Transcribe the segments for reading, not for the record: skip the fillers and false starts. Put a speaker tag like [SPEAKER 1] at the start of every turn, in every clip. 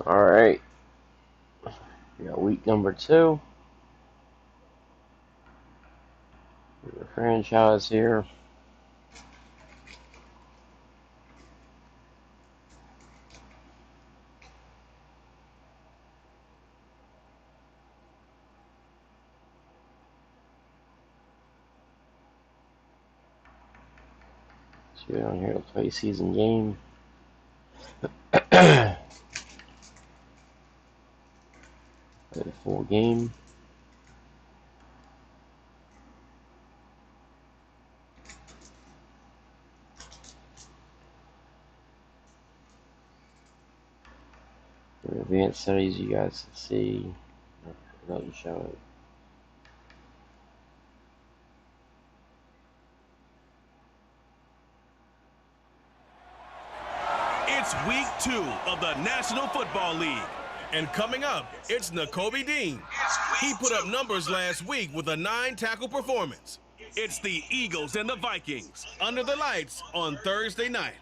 [SPEAKER 1] Alright, we got week number 2. The franchise here. So we're on here to play season game. Play the full game. For advanced studies, you guys can see. It doesn't show it.
[SPEAKER 2] It's week 2 of the National Football League. And coming up, it's Nakobe Dean. He put up numbers last week with a 9-tackle performance. It's the Eagles and the Vikings under the lights on Thursday night.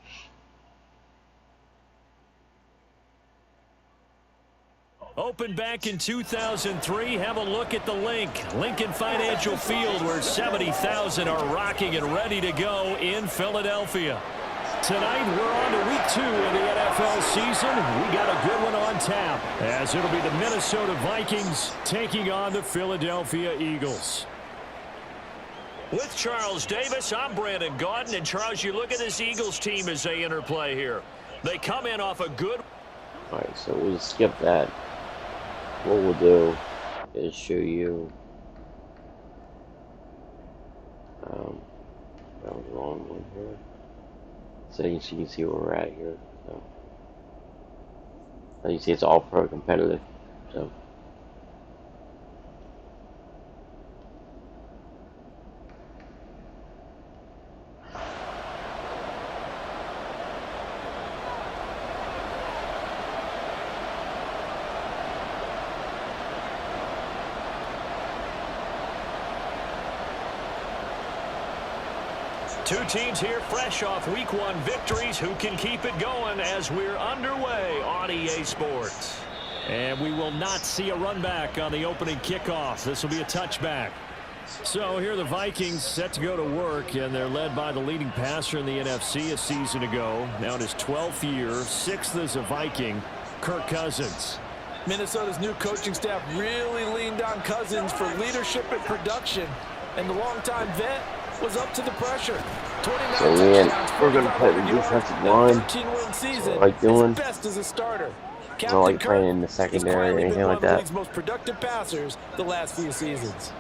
[SPEAKER 3] Opened back in 2003. Have a look at the Lincoln Financial Field, where 70,000 are rocking and ready to go in Philadelphia. Tonight, we're on to week 2 of the NFL season. We got a good one on tap, as it'll be the Minnesota Vikings taking on the Philadelphia Eagles. With Charles Davis, I'm Brandon Gaudin. And Charles, you look at this Eagles team as they interplay here. They come in off a good...
[SPEAKER 1] Alright, so we'll skip that. What we'll do is show you that was the wrong one here. So you can see where we're at here. So as you see, it's all pro competitive. So
[SPEAKER 3] two teams here fresh off week 1 victories. Who can keep it going as we're underway on EA Sports? And we will not see a run back on the opening kickoff. This will be a touchback. So here are the Vikings set to go to work, and they're led by the leading passer in the NFC a season ago. Now in his 12th year, 6th as a Viking, Kirk Cousins.
[SPEAKER 4] Minnesota's new coaching staff really leaned on Cousins for leadership and production, and the longtime vet was up to the pressure. 29
[SPEAKER 1] so we're going to play the defensive line.
[SPEAKER 4] 13-win season.
[SPEAKER 1] I like doing.
[SPEAKER 4] Best as a starter.
[SPEAKER 1] I don't like playing in the secondary or anything like that.
[SPEAKER 4] He's most productive passers the last few seasons.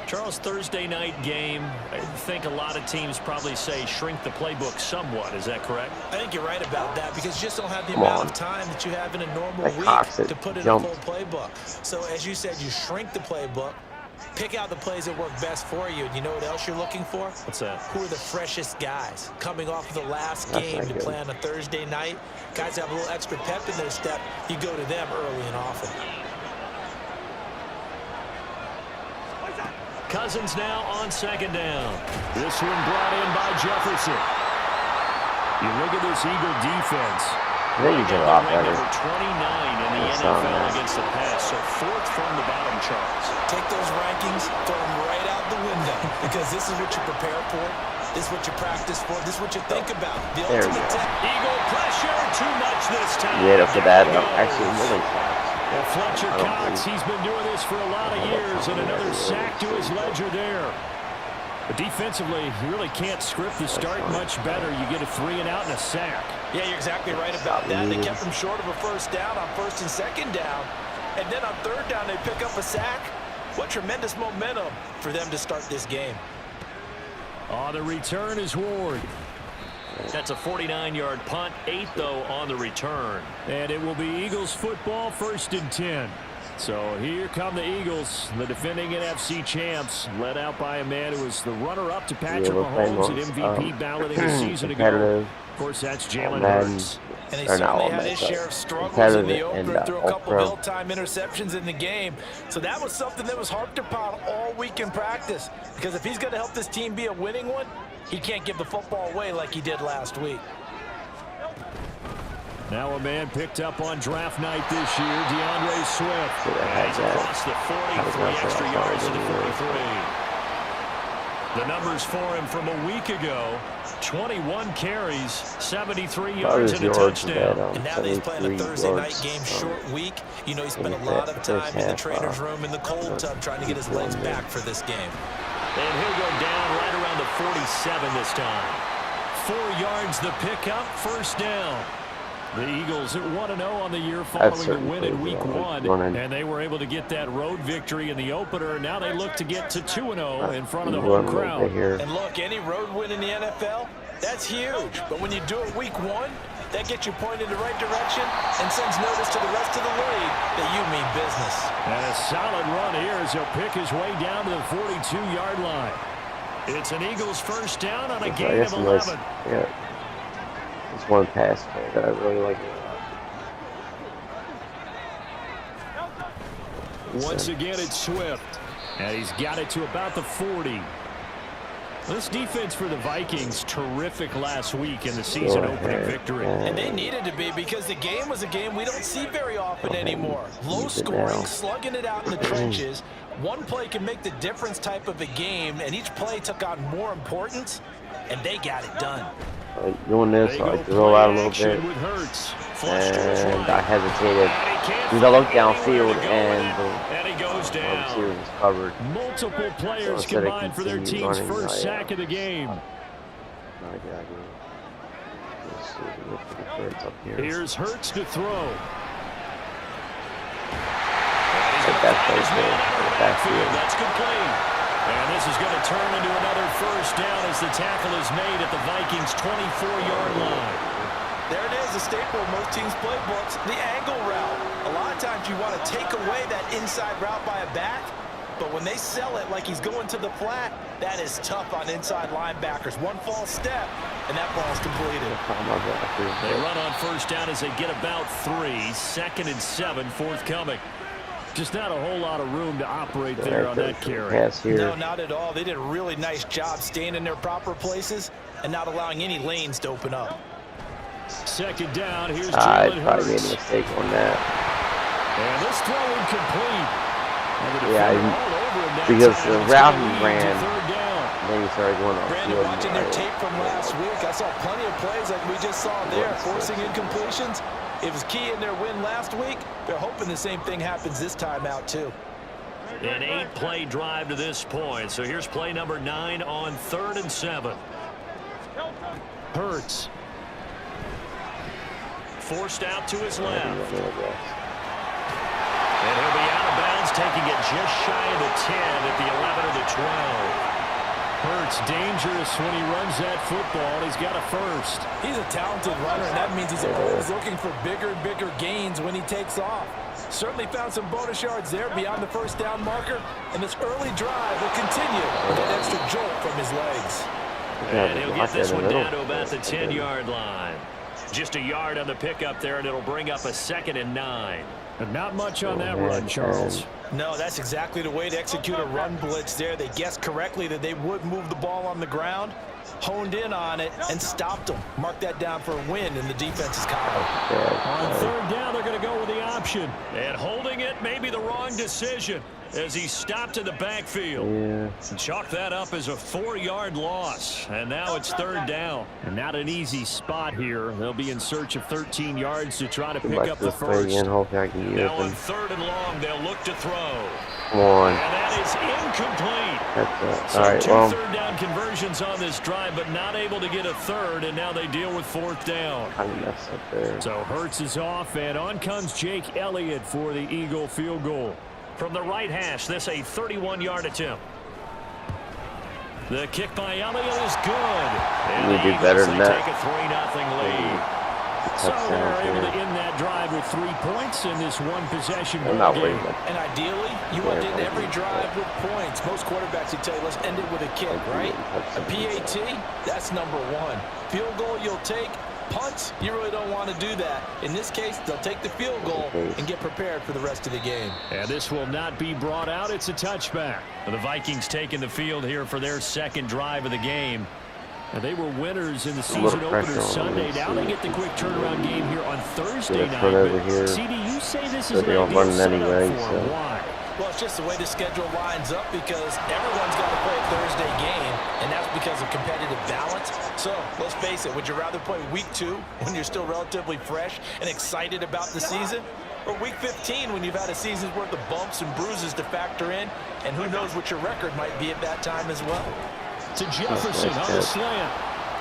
[SPEAKER 3] Charles, Thursday night game, I think a lot of teams probably say shrink the playbook somewhat. Is that correct?
[SPEAKER 4] I think you're right about that, because you just don't have the amount of time that you have in a normal week to put in a full playbook. So as you said, you shrink the playbook. Pick out the plays that work best for you. And you know what else you're looking for?
[SPEAKER 3] What's that?
[SPEAKER 4] Who are the freshest guys coming off of the last game to play on a Thursday night? Guys have a little extra pep in their step. You go to them early and often.
[SPEAKER 3] Cousins now on 2nd down. This one brought in by Jefferson. You look at this Eagle defense.
[SPEAKER 1] They use a lot better.
[SPEAKER 3] Number 29 in the NFL against the pass, so 4th from the bottom, Charles.
[SPEAKER 4] Take those rankings, throw them right out the window, because this is what you prepare for. This is what you practice for. This is what you think about. The ultimate
[SPEAKER 3] Eagle pressure, too much this time.
[SPEAKER 1] Yeah, for that, actually really fast.
[SPEAKER 3] Well, Fletcher Cox, he's been doing this for a lot of years, and another sack to his ledger there. But defensively, you really can't script the start much better. You get a 3 and out and a sack.
[SPEAKER 4] Yeah, you're exactly right about that. They kept them short of a first down on 1st and 2nd down. And then on 3rd down, they pick up a sack. What tremendous momentum for them to start this game.
[SPEAKER 3] On the return is Ward. That's a 49-yard punt, 8 though on the return. And it will be Eagles football, 1st and 10. So here come the Eagles, the defending NFC champs, led out by a man who was the runner-up to Patrick Mahomes at MVP balloting a season ago. Of course, that's Jalen Hurts.
[SPEAKER 4] And he certainly had his share of struggles in the opener, threw a couple of ill-time interceptions in the game. So that was something that was harped upon all week in practice. Because if he's going to help this team be a winning one, he can't give the football away like he did last week.
[SPEAKER 3] Now a man picked up on draft night this year, DeAndre Swift. He's across the 40, 3 extra yards to the 43. The numbers for him from a week ago, 21 carries, 73 yards and a touchdown.
[SPEAKER 4] And now that he's playing a Thursday night game, short week, you know, he spent a lot of time in the trainer's room in the cold tub trying to get his legs back for this game.
[SPEAKER 3] And he'll go down right around the 47 this time. 4 yards the pickup, first down. The Eagles at 1-0 on the year following a win in Week 1, and they were able to get that road victory in the opener. Now they look to get to 2-0 in front of the home crowd.
[SPEAKER 4] And look, any road win in the NFL, that's huge. But when you do it Week 1, that gets you pointed in the right direction and sends notice to the rest of the league that you mean business.
[SPEAKER 3] And a solid run here as he'll pick his way down to the 42-yard line. It's an Eagles first down on a gain of 11.
[SPEAKER 1] It's one pass play that I really like.
[SPEAKER 3] Once again, it's Swift. And he's got it to about the 40. This defense for the Vikings, terrific last week in the season opening victory.
[SPEAKER 4] And they needed to be because the game was a game we don't see very often anymore. Low scoring, slugging it out in the trenches. One play can make the difference type of a game, and each play took on more importance, and they got it done.
[SPEAKER 1] Doing this, I throw out a little bit, and I hesitated. Because I looked downfield, and
[SPEAKER 3] he goes down.
[SPEAKER 1] The was covered.
[SPEAKER 3] Multiple players combined for their team's first sack of the game. Here's Hurts to throw. That's complete. And this is going to turn into another first down as the tackle is made at the Vikings' 24-yard line.
[SPEAKER 4] There it is, a staple of most teams' playbooks, the angle route. A lot of times you want to take away that inside route by a back, but when they sell it like he's going to the flat, that is tough on inside linebackers. One false step, and that ball is completed.
[SPEAKER 3] They run on first down as they get about 3. 2nd and 7 forthcoming. Just not a whole lot of room to operate there on that carry.
[SPEAKER 4] No, not at all. They did a really nice job staying in their proper places and not allowing any lanes to open up.
[SPEAKER 3] 2nd down. Here's Jalen
[SPEAKER 1] Hurts. I probably made
[SPEAKER 3] Hurts.
[SPEAKER 1] a mistake on that.
[SPEAKER 3] And this throw incomplete.
[SPEAKER 1] Because the route he ran, then he started going on
[SPEAKER 4] Brandon,
[SPEAKER 1] field.
[SPEAKER 4] watching their tape from last week, I saw plenty of plays like we just saw there, forcing incompletions. It was key in their win last week. They're hoping the same thing happens this time out, too.
[SPEAKER 3] An 8-play drive to this point. So here's play number 9 on 3rd and 7. Hurts. Forced out to his left. And he'll be out of bounds, taking it just shy of the 10 at the 11 or the 12. Hurts dangerous when he runs that football. He's got a first.
[SPEAKER 4] He's a talented runner, and that means he's always looking for bigger and bigger gains when he takes off. Certainly found some bonus yards there beyond the first down marker, and this early drive will continue with that extra jolt from his legs.
[SPEAKER 3] And he'll get this one down to about the 10-yard line. Just a yard on the pickup there, and it'll bring up a 2nd and 9. And not much on that run, Charles.
[SPEAKER 4] No, that's exactly the way to execute a run blitz there. They guessed correctly that they would move the ball on the ground, honed in on it, and stopped them. Mark that down for a win in the defense's column.
[SPEAKER 3] On 3rd down, they're going to go with the option. And holding it may be the wrong decision as he stopped in the backfield. And chalk that up as a 4-yard loss. And now it's 3rd down. And not an easy spot here. They'll be in search of 13 yards to try to pick up the first. Now on 3rd and long, they'll look to throw.
[SPEAKER 1] Come on.
[SPEAKER 3] And that is incomplete.
[SPEAKER 1] So all right,
[SPEAKER 3] 2 third down conversions on this drive, but not able to get a third, and now they deal with 4th down.
[SPEAKER 1] Kind of messed up there.
[SPEAKER 3] So Hurts is off, and on comes Jake Elliott for the Eagle field goal. From the right hash, this a 31-yard attempt. The kick by Elliott is good. And
[SPEAKER 1] we do better than that.
[SPEAKER 3] Take a 3-0 lead. So they're able to end that drive with 3 points in this one-possession ball game.
[SPEAKER 4] And ideally, you want to end every drive with points. Most quarterbacks would tell you, let's end it with a kick, right? A PAT, that's number 1. Field goal you'll take. Punts, you really don't want to do that. In this case, they'll take the field goal and get prepared for the rest of the game.
[SPEAKER 3] And this will not be brought out. It's a touchback. The Vikings taking the field here for their 2nd drive of the game. And they were winners in the season opener Sunday. Now they get the quick turnaround game here on Thursday night. But CD, you say this is an ideal setup for them. Why?
[SPEAKER 4] Well, it's just the way the schedule lines up because everyone's got to play a Thursday game, and that's because of competitive balance. So, let's face it, would you rather play week 2 when you're still relatively fresh and excited about the season? Or week 15 when you've had a season's worth of bumps and bruises to factor in, and who knows what your record might be at that time as well.
[SPEAKER 3] To Jefferson on the slant.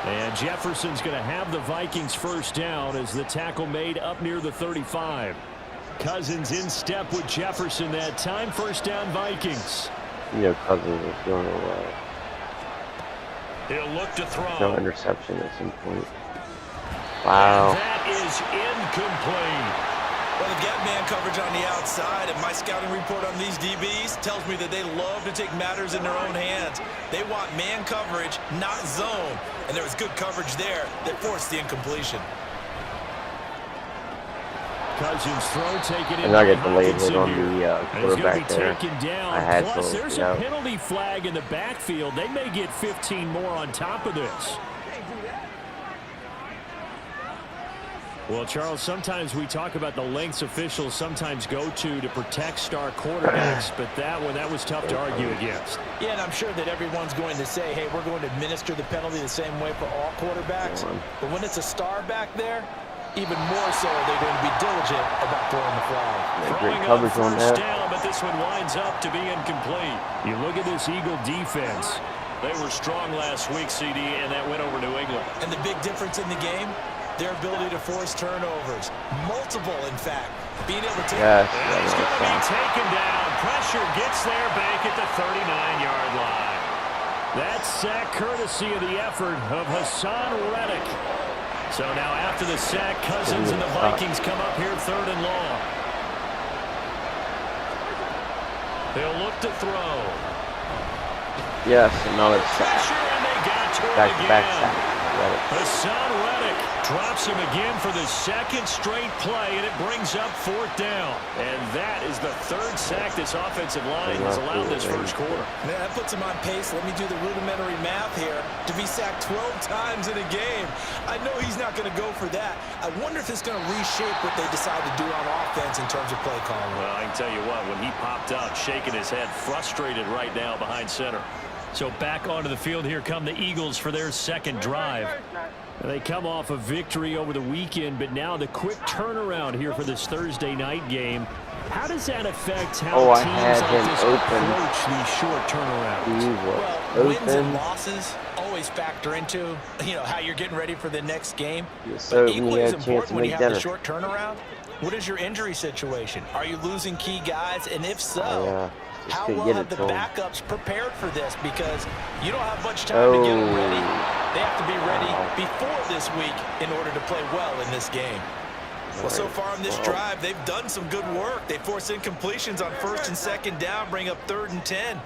[SPEAKER 3] And Jefferson's going to have the Vikings first down as the tackle made up near the 35. Cousins in step with Jefferson that time. First down, Vikings.
[SPEAKER 1] You know, Cousins is going away.
[SPEAKER 3] He'll look to throw.
[SPEAKER 1] No interception at some point. Wow.
[SPEAKER 3] And that is incomplete.
[SPEAKER 4] Well, they've got man coverage on the outside, and my scouting report on these DBs tells me that they love to take matters in their own hands. They want man coverage, not zone, and there was good coverage there that forced the incompletion.
[SPEAKER 3] Cousins throw taken in.
[SPEAKER 1] And I get delayed hit on the quarterback there.
[SPEAKER 3] Down.
[SPEAKER 1] I had
[SPEAKER 3] Plus,
[SPEAKER 1] to,
[SPEAKER 3] there's a penalty flag in the backfield. They may get 15 more on top of this. Well, Charles, sometimes we talk about the lengths officials sometimes go to protect star quarterbacks, but that was tough to argue against.
[SPEAKER 4] Yeah, and I'm sure that everyone's going to say, hey, we're going to administer the penalty the same way for all quarterbacks. But when it's a star back there, even more so they're going to be diligent about throwing the flag.
[SPEAKER 1] Great coverage on that.
[SPEAKER 3] Down, but this one winds up to be incomplete. You look at this Eagle defense. They were strong last week, CD, and that went over New England. And the big difference in the game, their ability to force turnovers. Multiple, in fact. Being able to take
[SPEAKER 1] it.
[SPEAKER 3] He's going to be taken down. Pressure gets there back at the 39-yard line. That sack courtesy of the effort of Hassan Reddick. So now after the sack, Cousins and the Vikings come up here 3rd and long. They'll look to throw.
[SPEAKER 1] Yes, another sack. Back sack.
[SPEAKER 3] Hassan Reddick drops him again for the second straight play, and it brings up 4th down. And that is the 3rd sack this offensive line has allowed this first quarter.
[SPEAKER 4] Man, that puts him on pace. Let me do the rudimentary math here. To be sacked 12 times in a game. I know he's not going to go for that. I wonder if it's going to reshape what they decide to do on offense in terms of play calling.
[SPEAKER 3] Well, I can tell you what, when he popped up, shaking his head, frustrated right now behind center. So back onto the field, here come the Eagles for their second drive. They come off a victory over the weekend, but now the quick turnaround here for this Thursday night game. How does that affect how teams like this approach these short turnarounds?
[SPEAKER 4] Well, wins and losses always factor into, how you're getting ready for the next game.
[SPEAKER 1] So
[SPEAKER 4] but equally as important when you have a short turnaround, what is your injury situation? Are you losing key guys? And if so, how well have the backups prepared for this? Because you don't have much time to get them ready. They have to be ready before this week in order to play well in this game. Well, so far on this drive, they've done some good work. They force incompletions on 1st and 2nd down, bring up 3rd and 10.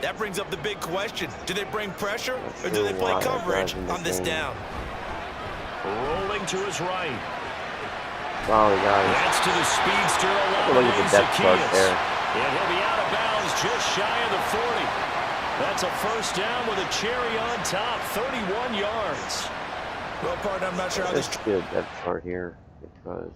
[SPEAKER 4] That brings up the big question. Do they bring pressure or do they play coverage on this down?
[SPEAKER 3] Rolling to his right.
[SPEAKER 1] Wow, guys.
[SPEAKER 3] That's to the speedster.
[SPEAKER 1] Look at the depth chart there.
[SPEAKER 3] And he'll be out of bounds just shy of the 40. That's a first down with a cherry on top, 31 yards.
[SPEAKER 4] Well, partner, I'm not sure how this...
[SPEAKER 1] It's good depth chart here because...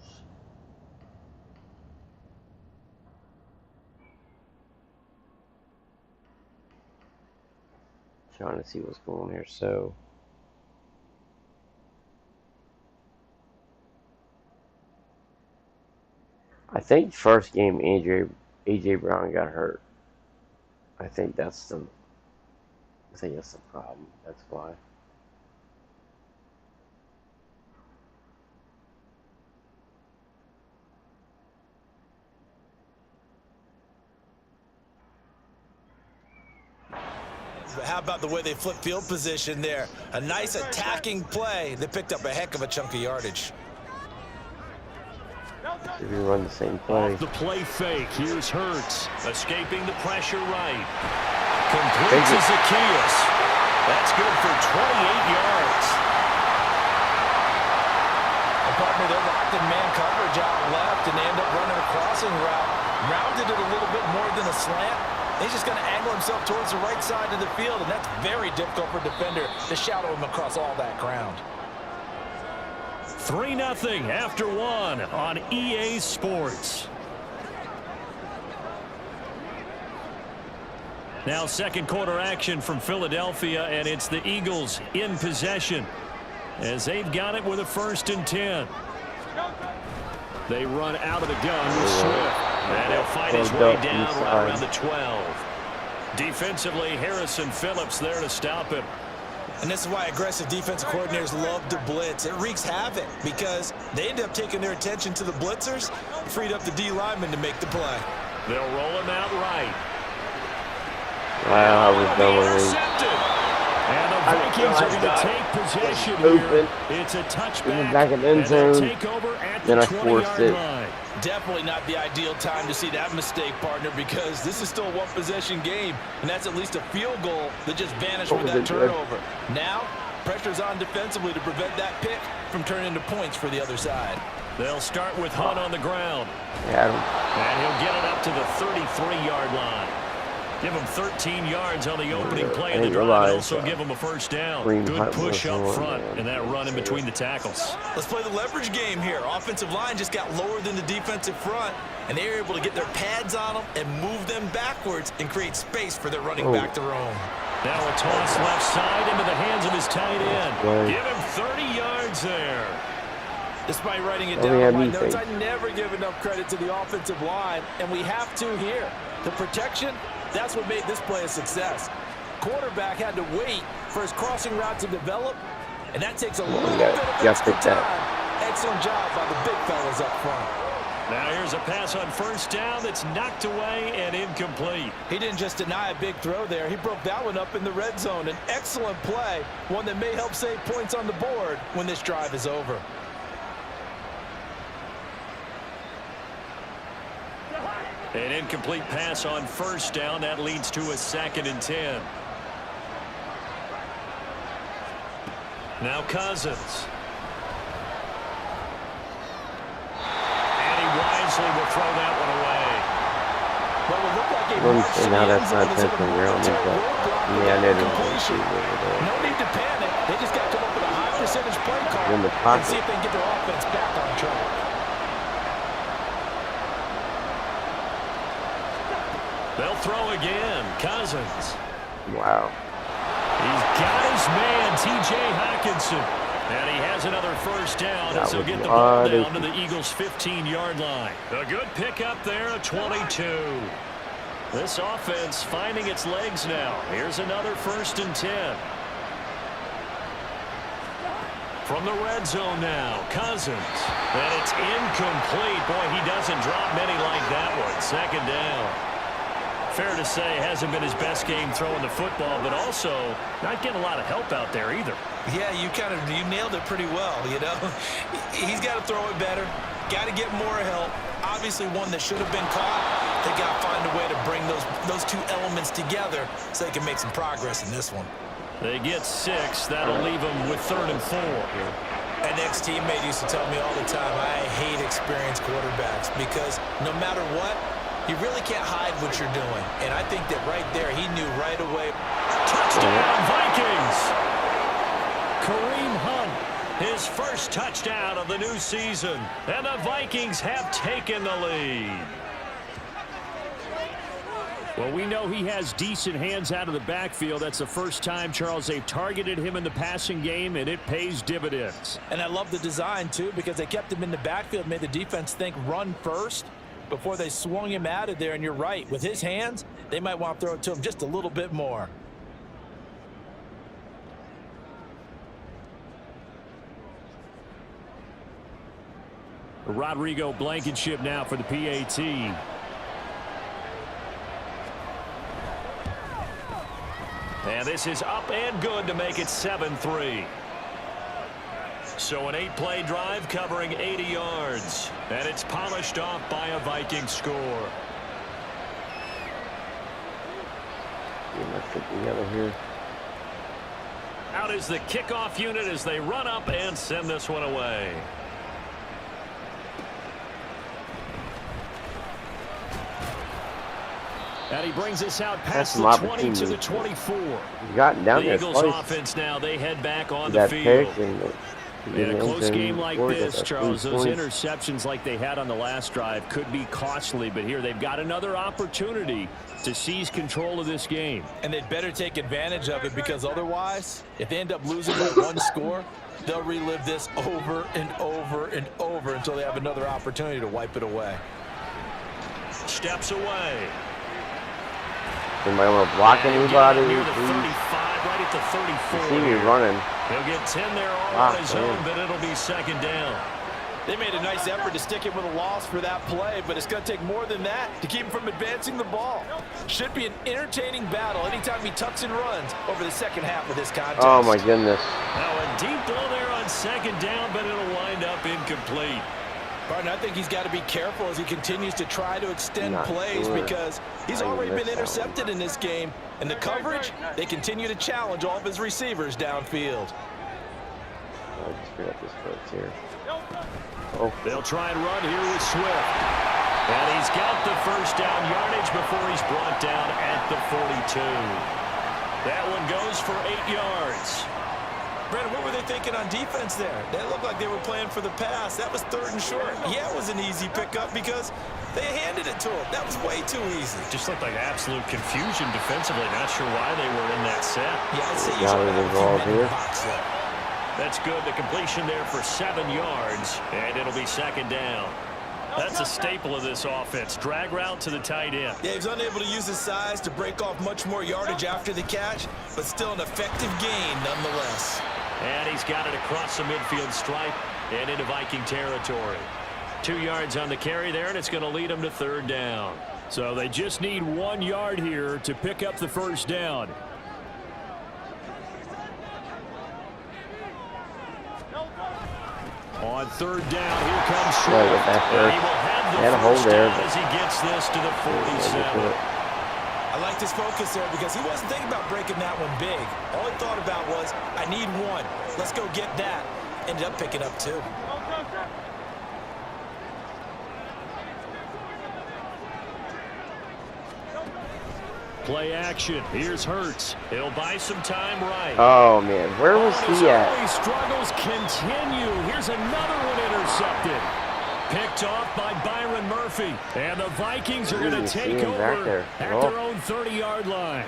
[SPEAKER 1] trying to see what's going on here, so... I think first game AJ Brown got hurt. I think that's the problem. That's why.
[SPEAKER 4] But how about the way they flip field position there? A nice attacking play that picked up a heck of a chunk of yardage.
[SPEAKER 1] If you run the same play.
[SPEAKER 3] Off the play fake. Here's Hurts. Escaping the pressure right. Completes to Zacchaeus. That's good for 28 yards.
[SPEAKER 4] A partner, they're locked in man coverage out left, and they end up running a crossing route. Rounded it a little bit more than a slant. He's just going to angle himself towards the right side of the field, and that's very difficult for a defender to shadow him across all that ground.
[SPEAKER 3] 3-0 after 1 on EA Sports. Now second quarter action from Philadelphia, and it's the Eagles in possession as they've got it with a 1st and 10. They run out of the gun with Swift, and he'll find his way down right around the 12. Defensively, Harrison Phillips there to stop him.
[SPEAKER 4] And this is why aggressive defensive coordinators love to blitz. It wreaks havoc because they end up taking their attention to the blitzers, freed up the D lineman to make the play.
[SPEAKER 3] They'll roll him out right.
[SPEAKER 1] Wow, I was going.
[SPEAKER 3] And the Vikings are going to take possession here. It's a touchback.
[SPEAKER 1] Back in the end zone.
[SPEAKER 3] Take over at
[SPEAKER 1] Then
[SPEAKER 3] the
[SPEAKER 1] I forced it.
[SPEAKER 3] line.
[SPEAKER 4] Definitely not the ideal time to see that mistake, partner, because this is still a one-possession game, and that's at least a field goal that just vanished with that turnover. Now, pressure's on defensively to prevent that pick from turning into points for the other side.
[SPEAKER 3] They'll start with Hunt on the ground.
[SPEAKER 1] Yeah.
[SPEAKER 3] And he'll get it up to the 33-yard line. Give him 13 yards on the opening play of the drive, and also give him a 1st down. Good push up front and that run in between the tackles.
[SPEAKER 4] Let's play the leverage game here. Offensive line just got lower than the defensive front, and they were able to get their pads on them and move them backwards and create space for their running back to roam.
[SPEAKER 3] Now a toss left side into the hands of his tight end. Give him 30 yards there.
[SPEAKER 4] Despite writing it down in my notes, I never give enough credit to the offensive line, and we have to here. The protection, that's what made this play a success. Quarterback had to wait for his crossing route to develop, and that takes a little bit of extra time. Excellent job by the big fellas up front.
[SPEAKER 3] Now here's a pass on 1st down that's knocked away and incomplete.
[SPEAKER 4] He didn't just deny a big throw there. He broke that one up in the red zone. An excellent play, one that may help save points on the board when this drive is over.
[SPEAKER 3] An incomplete pass on 1st down. That leads to a 2nd and 10. Now Cousins. And he wisely will throw that one away.
[SPEAKER 4] Well, it looked like
[SPEAKER 1] now that's not touching ground. Yeah, they didn't see it.
[SPEAKER 4] No need to panic. They just got to come up with a high percentage play call and see if they can get their offense back on track. They'll throw again. Cousins.
[SPEAKER 1] Wow.
[SPEAKER 3] He's got his man, T.J. Hockenson. And he has another 1st down as he'll get the ball down to the Eagles' 15-yard line. A good pickup there, a 22. This offense finding its legs now. Here's another 1st and 10. From the red zone now, Cousins. And it's incomplete. Boy, he doesn't drop many like that one. 2nd down. Fair to say, hasn't been his best game throwing the football, but also not getting a lot of help out there either.
[SPEAKER 4] Yeah, you nailed it pretty well, you know. He's got to throw it better, got to get more help. Obviously one that should have been caught. They got to find a way to bring those two elements together so they can make some progress in this one.
[SPEAKER 3] They get 6. That'll leave them with 3rd and 4.
[SPEAKER 4] An ex-teammate used to tell me all the time, I hate experienced quarterbacks because no matter what, you really can't hide what you're doing. And I think that right there, he knew right away.
[SPEAKER 3] Touchdown, Vikings! Kareem Hunt, his 1st touchdown of the new season. And the Vikings have taken the lead. Well, we know he has decent hands out of the backfield. That's the first time, Charles, they've targeted him in the passing game, and it pays dividends.
[SPEAKER 4] And I love the design, too, because they kept him in the backfield, made the defense think run first before they swung him out of there. And you're right, with his hands, they might want to throw it to him just a little bit more.
[SPEAKER 3] Rodrigo Blankenship now for the PAT. And this is up and good to make it 7-3. So an 8-play drive covering 80 yards. And it's polished off by a Viking score.
[SPEAKER 1] Let's get together here.
[SPEAKER 3] Out is the kickoff unit as they run up and send this one away. And he brings us out past the 20 to the 24.
[SPEAKER 1] He's gotten down
[SPEAKER 3] the
[SPEAKER 1] there
[SPEAKER 3] Eagles
[SPEAKER 1] twice.
[SPEAKER 3] Offense now, they head back on the field. In a close game like this, Charles, those interceptions like they had on the last drive could be costly, but here they've got another opportunity to seize control of this game.
[SPEAKER 4] And they'd better take advantage of it, because otherwise, if they end up losing by one score, they'll relive this over and over and over until they have another opportunity to wipe it away.
[SPEAKER 3] Steps away.
[SPEAKER 1] Anybody want to block anybody?
[SPEAKER 3] Near the 35, right at the 34.
[SPEAKER 1] You see me running.
[SPEAKER 3] He'll get 10 there all on his own, but it'll be second down.
[SPEAKER 4] They made a nice effort to stick him with a loss for that play, but it's going to take more than that to keep him from advancing the ball. Should be an entertaining battle anytime he tucks and runs over the second half of this contest.
[SPEAKER 1] Oh, my goodness.
[SPEAKER 3] Now a deep ball there on second down, but it'll wind up incomplete.
[SPEAKER 4] Barton, I think he's got to be careful as he continues to try to extend plays because he's already been intercepted in this game. And the coverage, they continue to challenge all of his receivers downfield.
[SPEAKER 1] I'll just pick up this first here.
[SPEAKER 3] Oh. They'll try and run here with Swift. And he's got the first down yardage before he's brought down at the 42. That one goes for 8 yards.
[SPEAKER 4] Brandon, what were they thinking on defense there? They looked like they were playing for the pass. That was 3rd and short. Yeah, it was an easy pickup because they handed it to him. That was way too easy.
[SPEAKER 3] Just looked like absolute confusion defensively. Not sure why they were in that set.
[SPEAKER 4] Yeah, I'd say you should have a box there.
[SPEAKER 3] That's good. The completion there for 7 yards, and it'll be second down. That's a staple of this offense. Drag route to the tight end.
[SPEAKER 4] Yeah, he's unable to use his size to break off much more yardage after the catch, but still an effective gain nonetheless.
[SPEAKER 3] And he's got it across the midfield stripe and into Viking territory. 2 yards on the carry there, and it's going to lead them to 3rd down. So they just need 1 yard here to pick up the first down. On 3rd down, here comes Swift. And he will have the first down as he gets this to the 47.
[SPEAKER 4] I like his focus there because he wasn't thinking about breaking that one big. All he thought about was, I need 1. Let's go get that. Ended up picking up 2.
[SPEAKER 3] Play action. Here's Hurts. He'll buy some time right.
[SPEAKER 1] Oh, man. Where was he at?
[SPEAKER 3] Early struggles continue. Here's another one intercepted. Picked off by Byron Murphy. And the Vikings are going to take over at their own 30-yard line.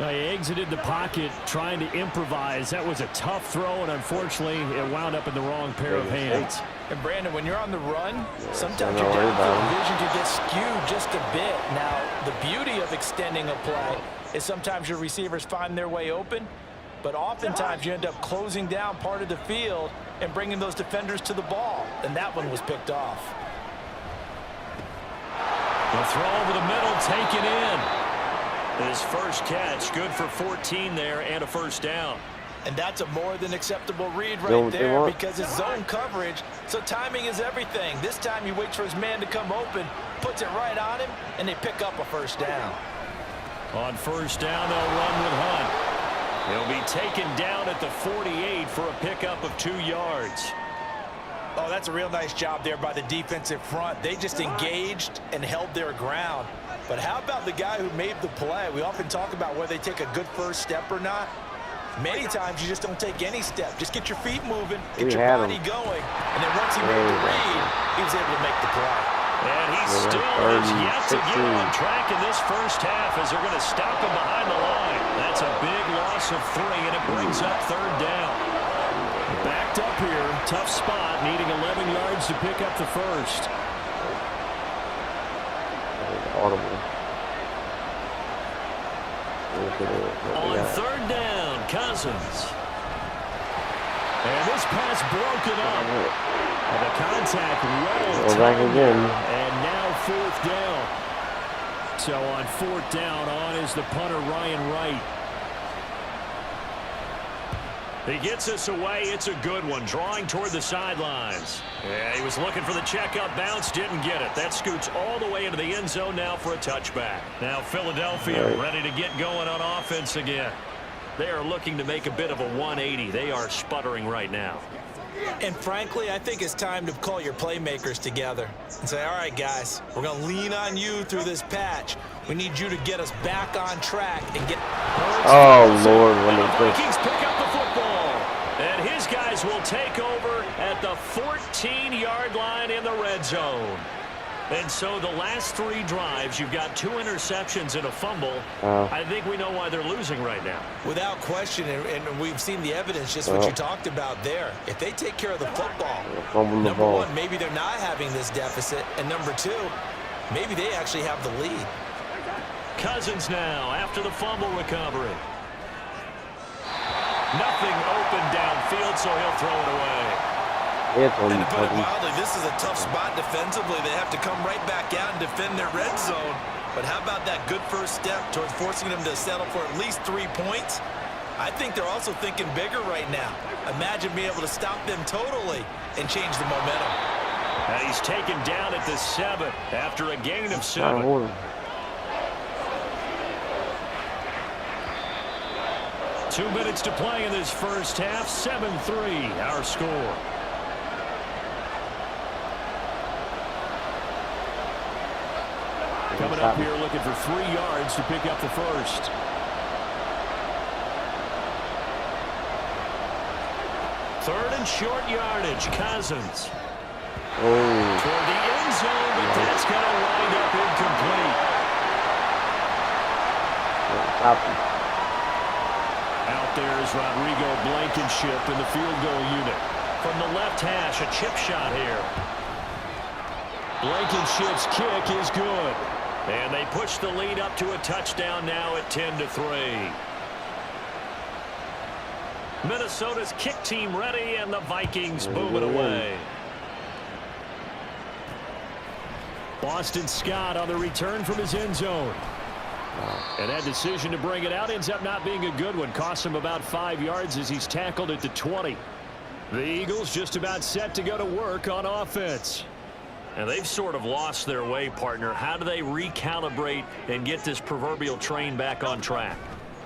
[SPEAKER 3] Now, he exited the pocket trying to improvise. That was a tough throw, and unfortunately, it wound up in the wrong pair of hands.
[SPEAKER 4] And, Brandon, when you're on the run, sometimes your downfield vision can get skewed just a bit. Now, the beauty of extending a play is sometimes your receivers find their way open, but oftentimes you end up closing down part of the field and bringing those defenders to the ball, and that one was picked off.
[SPEAKER 3] The throw over the middle, taken in. His first catch, good for 14 there and a first down.
[SPEAKER 4] And that's a more than acceptable read right there because it's zone coverage, so timing is everything. This time he waits for his man to come open, puts it right on him, and they pick up a first down.
[SPEAKER 3] On first down, they'll run with Hunt. He'll be taken down at the 48 for a pickup of 2 yards.
[SPEAKER 4] Oh, that's a real nice job there by the defensive front. They just engaged and held their ground. But how about the guy who made the play? We often talk about whether they take a good first step or not. Many times you just don't take any step. Just get your feet moving, get your body going, and then once he made the read, he was able to make the play.
[SPEAKER 3] And he still has yet to get on track in this first half as they're going to stop him behind the line. That's a big loss of 3, and it brings up 3rd down. Backed up here, tough spot, needing 11 yards to pick up the first.
[SPEAKER 1] Audible.
[SPEAKER 3] On 3rd down, Cousins. And this pass broken up. And the contact well timed. And now 4th down. So on 4th down, on is the punter Ryan Wright. He gets us away. It's a good one. Drawing toward the sidelines. Yeah, he was looking for the checkup bounce. Didn't get it. That scoots all the way into the end zone now for a touchback. Now Philadelphia ready to get going on offense again. They are looking to make a bit of a 180. They are sputtering right now.
[SPEAKER 4] And frankly, I think it's time to call your playmakers together and say, all right, guys, we're going to lean on you through this patch. We need you to get us back on track and get...
[SPEAKER 1] Oh, Lord, when
[SPEAKER 3] the
[SPEAKER 1] they
[SPEAKER 3] Vikings pick up the football. And his guys will take over at the 14-yard line in the red zone. And so the last 3 drives, you've got 2 interceptions and a fumble. I think we know why they're losing right now.
[SPEAKER 4] Without question, and we've seen the evidence, just what you talked about there. If they take care of the football, number one, maybe they're not having this deficit. And number 2, maybe they actually have the lead.
[SPEAKER 3] Cousins now after the fumble recovery. Nothing open downfield, so he'll throw it away.
[SPEAKER 4] And to put it mildly, this is a tough spot defensively. They have to come right back out and defend their red zone. But how about that good first step towards forcing them to settle for at least 3 points? I think they're also thinking bigger right now. Imagine being able to stop them totally and change the momentum.
[SPEAKER 3] And he's taken down at the 7 after a gain of 7. 2 minutes to play in this first half. 7-3, our score. Coming up here looking for 3 yards to pick up the first. Third and short yardage. Cousins. Toward the end zone, but that's going to wind up incomplete. Out there is Rodrigo Blankenship in the field goal unit. From the left hash, a chip shot here. Blankenship's kick is good. And they push the lead up to a touchdown now at 10-3. Minnesota's kick team ready, and the Vikings move it away. Boston Scott on the return from his end zone. And that decision to bring it out ends up not being a good one. Costs him about 5 yards as he's tackled at the 20. The Eagles just about set to go to work on offense. And they've sort of lost their way, partner. How do they recalibrate and get this proverbial train back on track?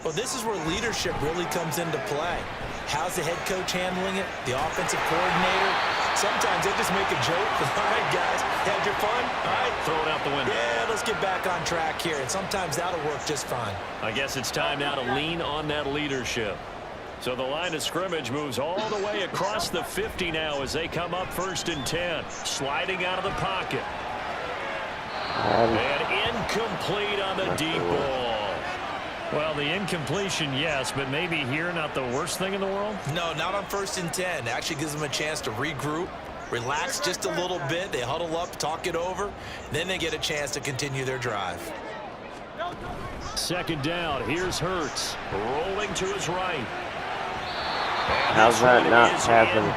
[SPEAKER 4] Well, this is where leadership really comes into play. How's the head coach handling it? The offensive coordinator? Sometimes they just make a joke. All right, guys, had your fun? All right.
[SPEAKER 3] Throw it out the window.
[SPEAKER 4] Yeah, let's get back on track here. And sometimes that'll work just fine.
[SPEAKER 3] I guess it's time now to lean on that leadership. So the line of scrimmage moves all the way across the 50 now as they come up 1st and 10. Sliding out of the pocket. And incomplete on the deep ball. Well, the incompletion, yes, but maybe here not the worst thing in the world?
[SPEAKER 4] No, not on 1st and 10. It actually gives them a chance to regroup, relax just a little bit. They huddle up, talk it over. Then they get a chance to continue their drive.
[SPEAKER 3] 2nd down. Here's Hurts. Rolling to his right.
[SPEAKER 1] How's that not happening?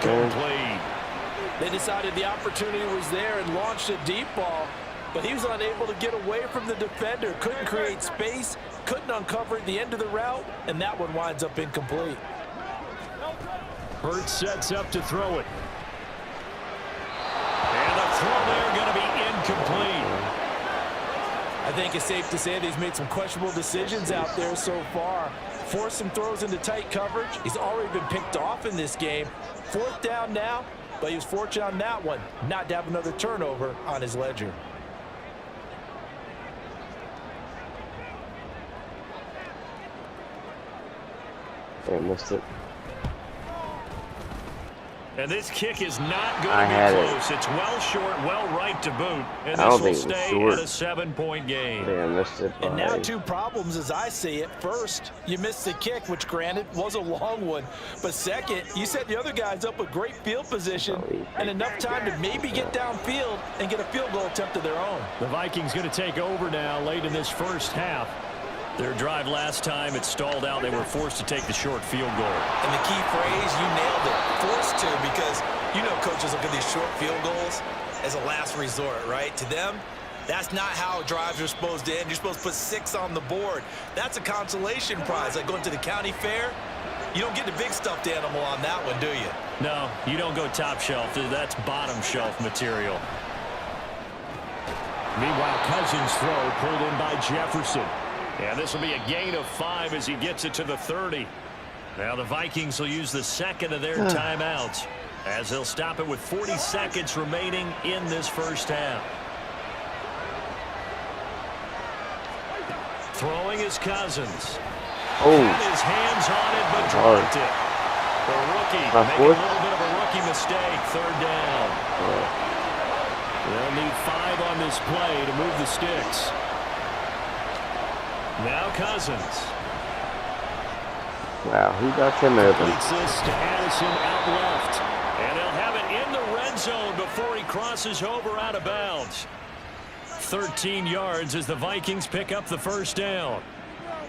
[SPEAKER 4] They decided the opportunity was there and launched a deep ball, but he was unable to get away from the defender. Couldn't create space, couldn't uncover the end of the route, and that one winds up incomplete.
[SPEAKER 3] Hurts sets up to throw it. And the throw there going to be incomplete.
[SPEAKER 4] I think it's safe to say that he's made some questionable decisions out there so far. Forced some throws into tight coverage. He's already been picked off in this game. 4th down now, but he was fortunate on that one not to have another turnover on his ledger.
[SPEAKER 1] I missed it.
[SPEAKER 3] And this kick is not going to be close. It's well short, well right to boot. And this will stay at a 7-point game.
[SPEAKER 1] Yeah, I missed it.
[SPEAKER 4] And now 2 problems as I see it. First, you missed the kick, which granted was a long one. But second, you set the other guys up with great field position and enough time to maybe get downfield and get a field goal attempt of their own.
[SPEAKER 3] The Vikings going to take over now late in this first half. Their drive last time, it stalled out. They were forced to take the short field goal.
[SPEAKER 4] And the key phrase, you nailed it. Forced to, because you know coaches look at these short field goals as a last resort, right? To them, that's not how drives are supposed to end. You're supposed to put 6 on the board. That's a consolation prize. Like going to the county fair, you don't get the big stuffed animal on that one, do you?
[SPEAKER 3] No, you don't go top shelf. That's bottom shelf material. Meanwhile, Cousins' throw pulled in by Jefferson. And this will be a gain of 5 as he gets it to the 30. Now the Vikings will use the 2nd of their timeouts. as they'll stop it with 40 seconds remaining in this first half. Throwing is Cousins.
[SPEAKER 1] Oh.
[SPEAKER 3] Had his hands on it, but dropped it. The rookie making a little bit of a rookie mistake. Third down. They'll need 5 on this play to move the sticks. Now Cousins.
[SPEAKER 1] Wow, who got him open?
[SPEAKER 3] Completes this to Addison out left. And he'll have it in the red zone before he crosses over out of bounds. 13 yards as the Vikings pick up the first down.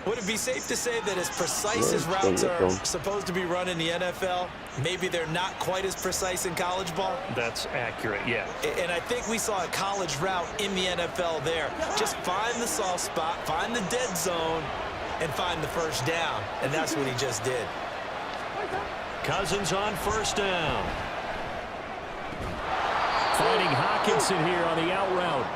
[SPEAKER 4] Would it be safe to say that as precise as routes are supposed to be run in the NFL, maybe they're not quite as precise in college ball?
[SPEAKER 3] That's accurate, yeah.
[SPEAKER 4] And I think we saw a college route in the NFL there. Just find the soft spot, find the dead zone, and find the first down. And that's what he just did.
[SPEAKER 3] Cousins on first down. Finding Hawkinson here on the out route.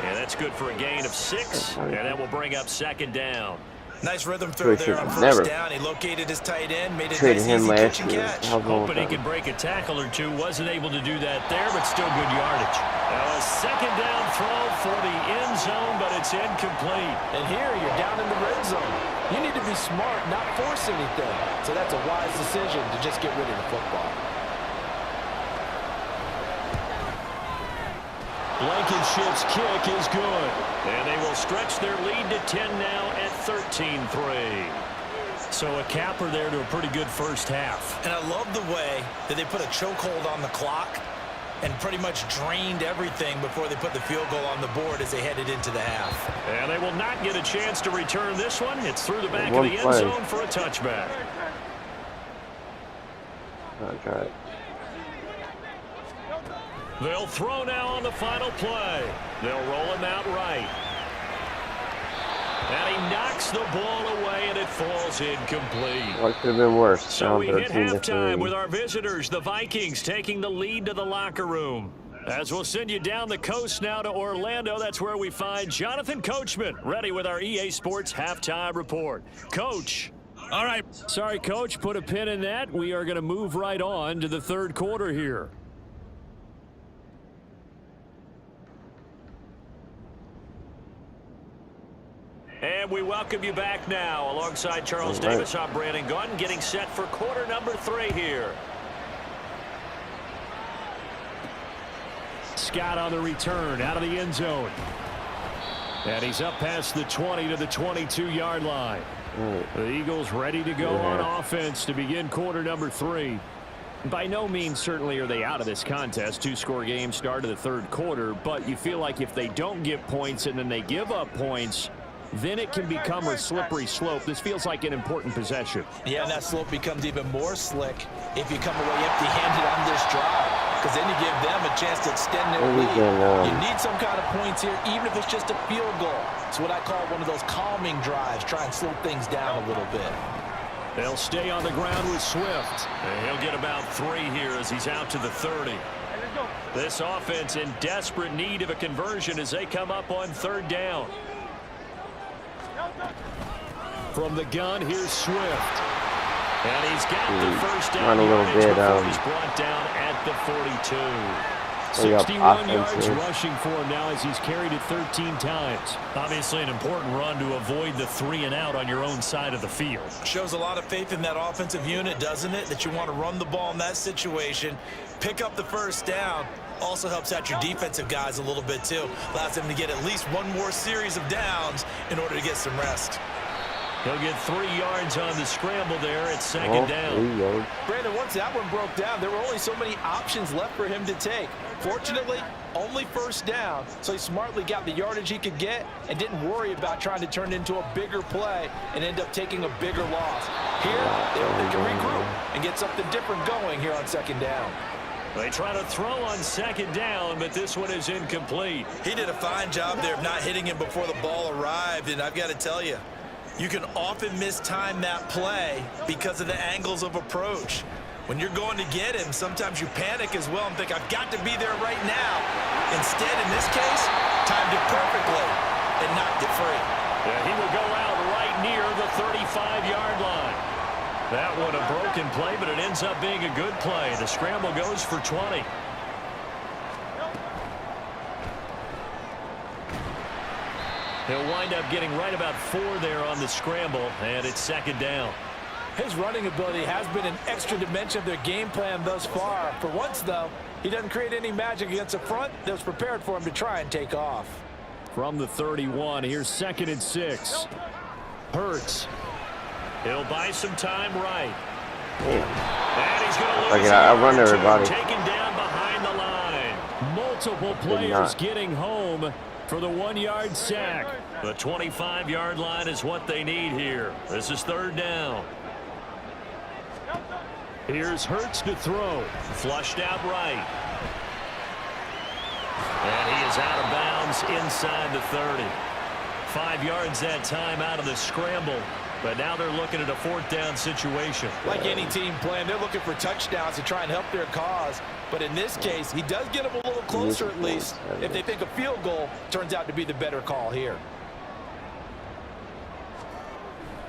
[SPEAKER 3] And that's good for a gain of 6, and that will bring up second down.
[SPEAKER 4] Nice rhythm throw there on first down. He located his tight end, made it nice, easy catch and catch.
[SPEAKER 3] Hoping he could break a tackle or two. Wasn't able to do that there, but still good yardage. Now a second down throw for the end zone, but it's incomplete.
[SPEAKER 4] And here you're down in the red zone. You need to be smart, not force anything. So that's a wise decision to just get rid of the football.
[SPEAKER 3] Blankenship's kick is good. And they will stretch their lead to 10 now at 13-3. So a capper there to a pretty good first half.
[SPEAKER 4] And I love the way that they put a chokehold on the clock and pretty much drained everything before they put the field goal on the board as they headed into the half.
[SPEAKER 3] And they will not get a chance to return this one. It's through the back of the end zone for a touchback.
[SPEAKER 1] That's right.
[SPEAKER 3] They'll throw now on the final play. They'll roll him out right. And he knocks the ball away, and it falls incomplete.
[SPEAKER 1] What could have been worse?
[SPEAKER 3] So we hit halftime with our visitors, the Vikings, taking the lead to the locker room. As we'll send you down the coast now to Orlando, that's where we find Jonathan Coachman, ready with our EA Sports halftime report. Coach.
[SPEAKER 2] All right.
[SPEAKER 3] Sorry, Coach, put a pin in that. We are going to move right on to the third quarter here. And we welcome you back now. Alongside Charles Davis, I'm Brandon Gunn, getting set for quarter number 3 here. Scott on the return, out of the end zone. And he's up past the 20 to the 22-yard line. The Eagles ready to go on offense to begin quarter number 3. By no means, certainly, are they out of this contest. 2-score game, start of the third quarter. But you feel like if they don't get points and then they give up points, then it can become a slippery slope. This feels like an important possession.
[SPEAKER 4] Yeah, and that slope becomes even more slick if you come away empty-handed on this drive, because then you give them a chance to extend their lead. You need some kind of points here, even if it's just a field goal. It's what I call one of those calming drives. Try and slow things down a little bit.
[SPEAKER 3] They'll stay on the ground with Swift. And he'll get about 3 here as he's out to the 30. This offense in desperate need of a conversion as they come up on third down. From the gun, here's Swift. And he's got the first down. He's brought down at the 42. 61 yards rushing for him now as he's carried it 13 times. Obviously an important run to avoid the 3 and out on your own side of the field.
[SPEAKER 4] Shows a lot of faith in that offensive unit, doesn't it? That you want to run the ball in that situation, pick up the first down. Also helps out your defensive guys a little bit too. Allows them to get at least one more series of downs in order to get some rest.
[SPEAKER 3] He'll get 3 yards on the scramble there at second down.
[SPEAKER 4] Brandon, once that one broke down, there were only so many options left for him to take. Fortunately, only first down, so he smartly got the yardage he could get and didn't worry about trying to turn it into a bigger play and end up taking a bigger loss. Here, they can regroup and get something different going here on second down.
[SPEAKER 3] They try to throw on second down, but this one is incomplete.
[SPEAKER 4] He did a fine job there of not hitting him before the ball arrived, and I've got to tell you, you can often mistime that play because of the angles of approach. When you're going to get him, sometimes you panic as well and think, I've got to be there right now. Instead, in this case, timed it perfectly and knocked it free.
[SPEAKER 3] Yeah, he will go out right near the 35-yard line. That one a broken play, but it ends up being a good play. The scramble goes for 20. He'll wind up getting right about 4 there on the scramble, and it's second down.
[SPEAKER 4] His running ability has been an extra dimension of their game plan thus far. For once, though, he doesn't create any magic against the front that was prepared for him to try and take off.
[SPEAKER 3] From the 31, here's 2nd and 6. Hurts. He'll buy some time right. And he's going to lose
[SPEAKER 1] I run everybody.
[SPEAKER 3] Taken down behind the line. Multiple players getting home for the 1-yard sack. The 25-yard line is what they need here. This is 3rd down. Here's Hurts to throw. Flushed out right. And he is out of bounds inside the 30. 5 yards that time out of the scramble. But now they're looking at a 4th down situation.
[SPEAKER 4] Like any team playing, they're looking for touchdowns to try and help their cause. But in this case, he does get them a little closer at least if they think a field goal turns out to be the better call here.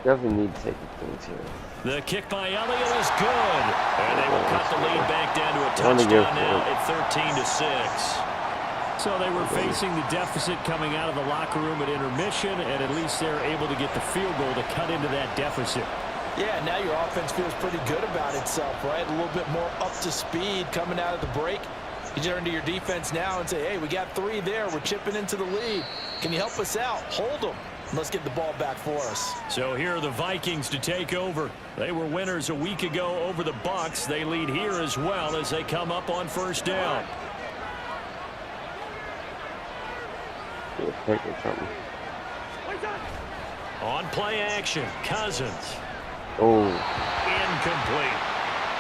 [SPEAKER 1] Definitely need to take the things here.
[SPEAKER 3] The kick by Elliott is good. And they will cut the lead back down to a touchdown now at 13-6. So they were facing the deficit coming out of the locker room at intermission, and at least they're able to get the field goal to cut into that deficit.
[SPEAKER 4] Yeah, now your offense feels pretty good about itself, right? A little bit more up to speed coming out of the break. You turn to your defense now and say, hey, we got 3 there. We're chipping into the lead. Can you help us out? Hold them. Let's get the ball back for us.
[SPEAKER 3] So here are the Vikings to take over. They were winners a week ago over the Bucs. They lead here as well as they come up on 1st down. On play action, Cousins.
[SPEAKER 1] Oh.
[SPEAKER 3] Incomplete.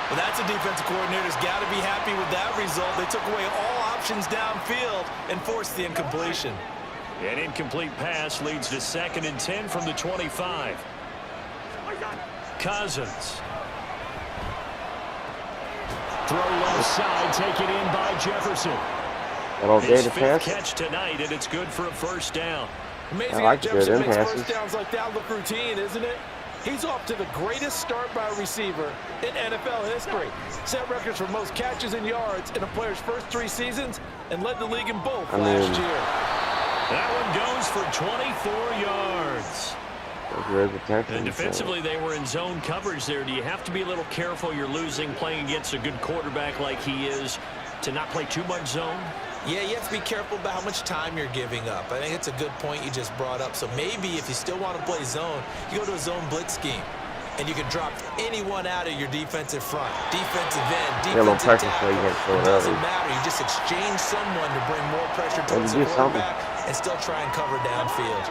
[SPEAKER 4] Well, that's a defensive coordinator's got to be happy with that result. They took away all options downfield and forced the incompletion.
[SPEAKER 3] An incomplete pass leads to 2nd and 10 from the 25. Cousins. Throw left side, taken in by Jefferson. His 5th catch tonight, and it's good for a 1st down.
[SPEAKER 4] Amazing how Jefferson makes 1st downs like that look routine, isn't it? He's off to the greatest start by a receiver in NFL history. Set records for most catches and yards in a player's first 3 seasons and led the league in both last year.
[SPEAKER 3] That one goes for 24 yards. And defensively, they were in zone coverage there. Do you have to be a little careful? You're losing playing against a good quarterback like he is to not play too much zone?
[SPEAKER 4] Yeah, you have to be careful about how much time you're giving up. I think it's a good point you just brought up. So maybe if you still want to play zone, you go to a zone blitz scheme. And you can drop anyone out of your defensive front. Defensive end, defensive tackle. It doesn't matter. You just exchange someone to bring more pressure towards the quarterback and still try and cover downfield.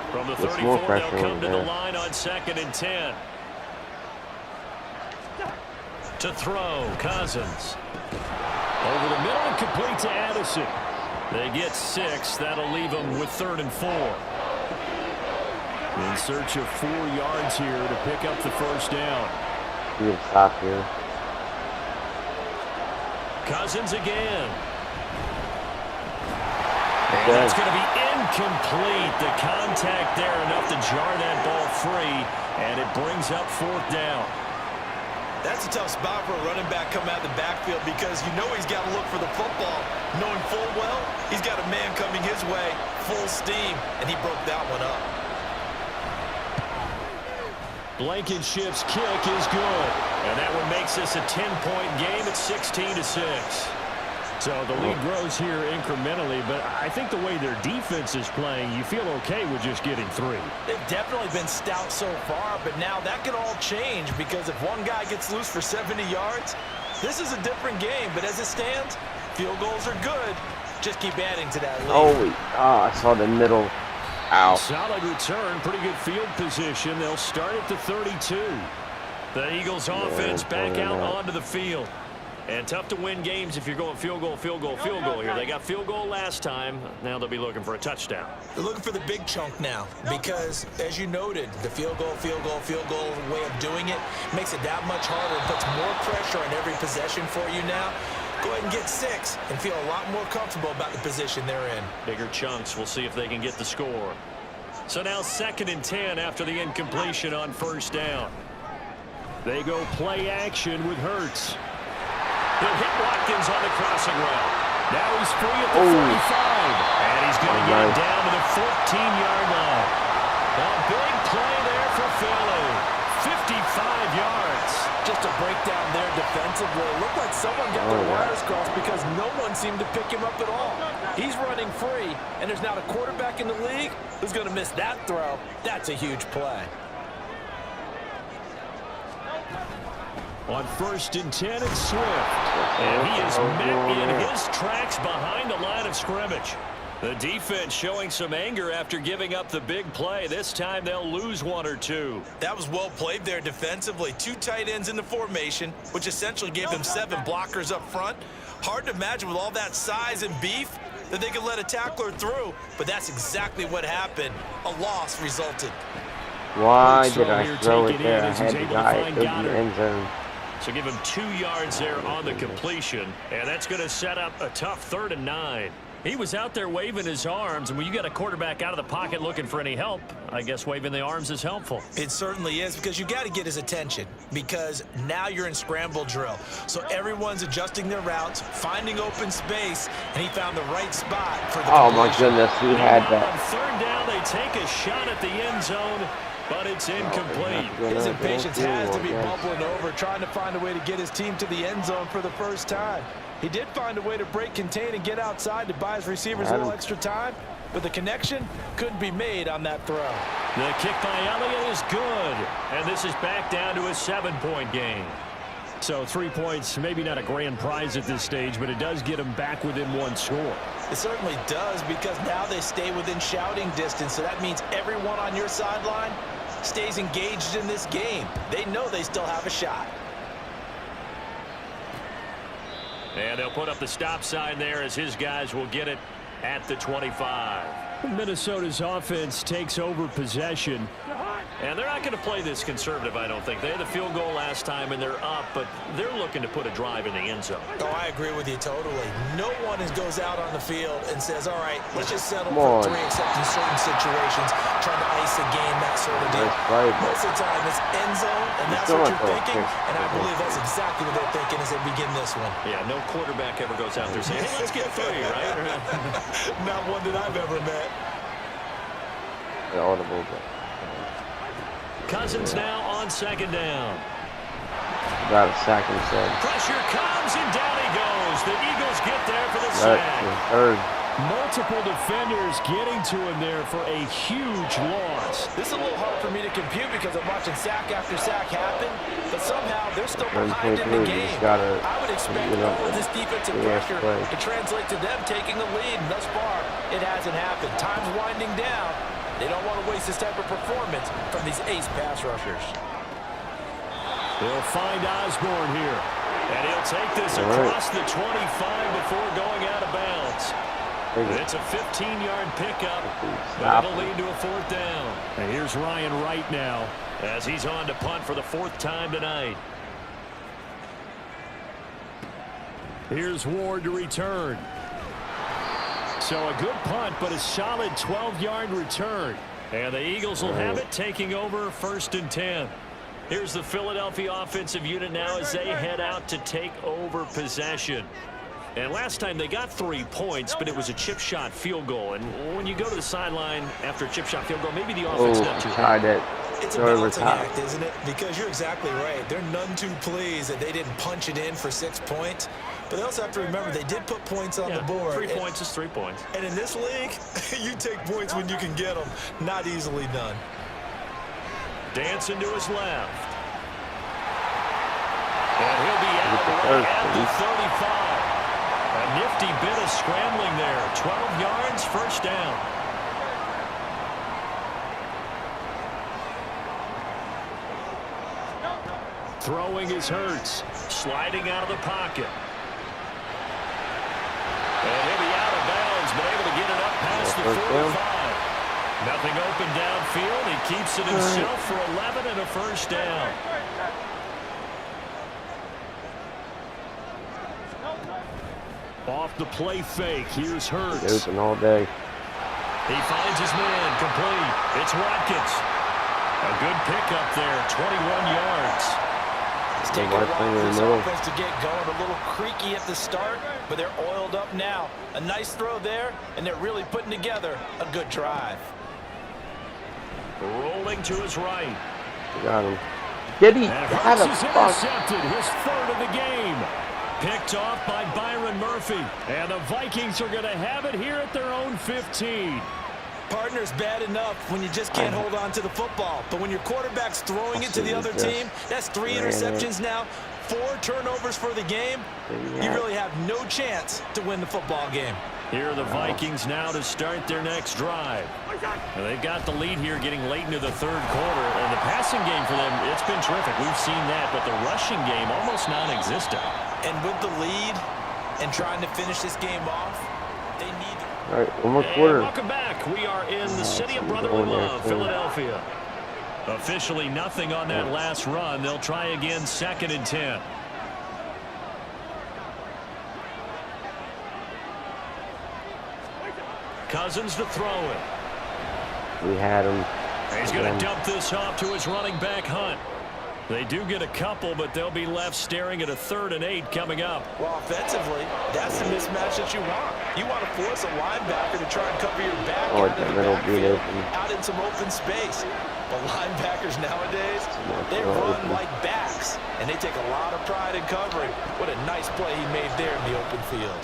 [SPEAKER 3] From the 34, they'll come to the line on 2nd and 10. To throw, Cousins. Over the middle and complete to Addison. They get 6. That'll leave them with 3rd and 4. In search of 4 yards here to pick up the 1st down.
[SPEAKER 1] Good stop here.
[SPEAKER 3] Cousins again. And it's going to be incomplete. The contact there enough to jar that ball free, and it brings up 4th down.
[SPEAKER 4] That's a tough spot for a running back coming out of the backfield because you know he's got to look for the football, knowing full well he's got a man coming his way, full steam, and he broke that one up.
[SPEAKER 3] Blankenship's kick is good, and that one makes this a 10-point game at 16-6. So the lead grows here incrementally, but I think the way their defense is playing, you feel okay with just getting 3.
[SPEAKER 4] They've definitely been stout so far, but now that can all change because if one guy gets loose for 70 yards, this is a different game. But as it stands, field goals are good. Just keep adding to that lead.
[SPEAKER 1] Oh, I saw the middle. Ow.
[SPEAKER 3] Solid return, pretty good field position. They'll start at the 32. The Eagles offense back out onto the field. And tough to win games if you're going field goal here. They got field goal last time. Now they'll be looking for a touchdown.
[SPEAKER 4] They're looking for the big chunk now because, as you noted, the field goal way of doing it makes it that much harder and puts more pressure on every possession for you now. Go ahead and get 6 and feel a lot more comfortable about the position they're in.
[SPEAKER 3] Bigger chunks. We'll see if they can get the score. So now 2nd and 10 after the incompletion on 1st down. They go play action with Hurts. He'll hit Watkins on the crossing route. Now he's free at the 45. And he's going to get it down to the 14-yard line. A big play there for Philly. 55 yards.
[SPEAKER 4] Just a breakdown there defensively. It looked like someone got their wires crossed because no one seemed to pick him up at all. He's running free, and there's not a quarterback in the league who's going to miss that throw. That's a huge play.
[SPEAKER 3] On 1st and 10, it's Swift. And he is met in his tracks behind the line of scrimmage. The defense showing some anger after giving up the big play. This time they'll lose 1 or 2.
[SPEAKER 4] That was well played there defensively. 2 tight ends in the formation, which essentially gave them 7 blockers up front. Hard to imagine with all that size and beef that they could let a tackler through, but that's exactly what happened. A loss resulted.
[SPEAKER 1] Why did I throw it there? I had the guy in the end zone.
[SPEAKER 3] So give him 2 yards there on the completion, and that's going to set up a tough 3rd and 9. He was out there waving his arms, and when you got a quarterback out of the pocket looking for any help, I guess waving the arms is helpful.
[SPEAKER 4] It certainly is, because you got to get his attention, because now you're in scramble drill. So everyone's adjusting their routes, finding open space, and he found the right spot for the
[SPEAKER 1] completion. My goodness, he had that.
[SPEAKER 3] On 3rd down, they take a shot at the end zone, but it's incomplete.
[SPEAKER 4] His impatience has to be bubbling over, trying to find a way to get his team to the end zone for the first time. He did find a way to break contain and get outside to buy his receivers a little extra time, but the connection couldn't be made on that throw.
[SPEAKER 3] The kick by Elliott is good, and this is back down to a 7-point game. So 3 points, maybe not a grand prize at this stage, but it does get them back within 1 score.
[SPEAKER 4] It certainly does, because now they stay within shouting distance, so that means everyone on your sideline stays engaged in this game. They know they still have a shot.
[SPEAKER 3] And they'll put up the stop sign there as his guys will get it at the 25. Minnesota's offense takes over possession. And they're not going to play this conservative, I don't think. They had the field goal last time, and they're up, but they're looking to put a drive in the end zone.
[SPEAKER 4] Oh, I agree with you totally. No one goes out on the field and says, all right, let's just settle for 3, except in certain situations, trying to ice a game, that sort of deal. Most of the time, it's end zone, and that's what you're thinking, and I believe that's exactly what they're thinking as they begin this one.
[SPEAKER 3] Yeah, no quarterback ever goes out there saying, hey, let's get 3, right?
[SPEAKER 4] Not one that I've ever met.
[SPEAKER 1] Audible.
[SPEAKER 3] Cousins now on 2nd down.
[SPEAKER 1] Got a sack himself.
[SPEAKER 3] Pressure comes, and down he goes. The Eagles get there for the sack. Multiple defenders getting to him there for a huge loss.
[SPEAKER 4] This is a little hard for me to compute because I'm watching sack after sack happen, but somehow they're still behind in the game. I would expect all of this defensive pressure to translate to them taking the lead, and thus far, it hasn't happened. Time's winding down. They don't want to waste this type of performance from these ace pass rushers.
[SPEAKER 3] They'll find Osborne here, and he'll take this across the 25 before going out of bounds. It's a 15-yard pickup, but it'll lead to a 4th down. And here's Ryan Wright now as he's on to punt for the 4th time tonight. Here's Ward to return. So a good punt, but a solid 12-yard return. And the Eagles will have it, taking over 1st and 10. Here's the Philadelphia offensive unit now as they head out to take over possession. And last time they got 3 points, but it was a chip shot field goal. And when you go to the sideline after a chip shot field goal, maybe the offense not too high.
[SPEAKER 4] It's a balancing act, isn't it? Because you're exactly right. They're none too pleased that they didn't punch it in for 6 points. But they also have to remember they did put points on the board.
[SPEAKER 3] 3 points is 3 points.
[SPEAKER 4] And in this league, you take points when you can get them. Not easily done.
[SPEAKER 3] Dancing to his left. And he'll be out right at the 35. A nifty bit of scrambling there. 12 yards, 1st down. Throwing is Hurts. Sliding out of the pocket. And he'll be out of bounds, but able to get it up past the 45. Nothing open downfield. He keeps it himself for 11 and a 1st down. Off the play fake. Here's Hurts.
[SPEAKER 1] Open all day.
[SPEAKER 3] He finds his man. Complete. It's Watkins. A good pickup there. 21 yards.
[SPEAKER 4] It's taking a while for this offense to get going. A little creaky at the start, but they're oiled up now. A nice throw there, and they're really putting together a good drive.
[SPEAKER 3] Rolling to his right.
[SPEAKER 1] Got him. Did he? How the fuck?
[SPEAKER 3] Intercepted his third of the game. Picked off by Byron Murphy. And the Vikings are going to have it here at their own 15.
[SPEAKER 4] Partner's bad enough when you just can't hold on to the football. But when your quarterback's throwing it to the other team, that's 3 interceptions now, 4 turnovers for the game. You really have no chance to win the football game.
[SPEAKER 3] Here are the Vikings now to start their next drive. Now they've got the lead here getting late into the third quarter. And the passing game for them, it's been terrific. We've seen that, but the rushing game almost non-existent.
[SPEAKER 4] And with the lead and trying to finish this game off, they need to...
[SPEAKER 1] All right, one more quarter.
[SPEAKER 3] Welcome back. We are in the city of brotherly love, Philadelphia. Officially nothing on that last run. They'll try again, 2nd and 10. Cousins to throw it.
[SPEAKER 1] We had him.
[SPEAKER 3] He's going to dump this off to his running back, Hunt. They do get a couple, but they'll be left staring at a 3rd and 8 coming up.
[SPEAKER 4] Well, offensively, that's the mismatch that you want. You want to force a linebacker to try and cover your back out in the backfield, out in some open space. But linebackers nowadays, they run like backs, and they take a lot of pride in covering. What a nice play he made there in the open field.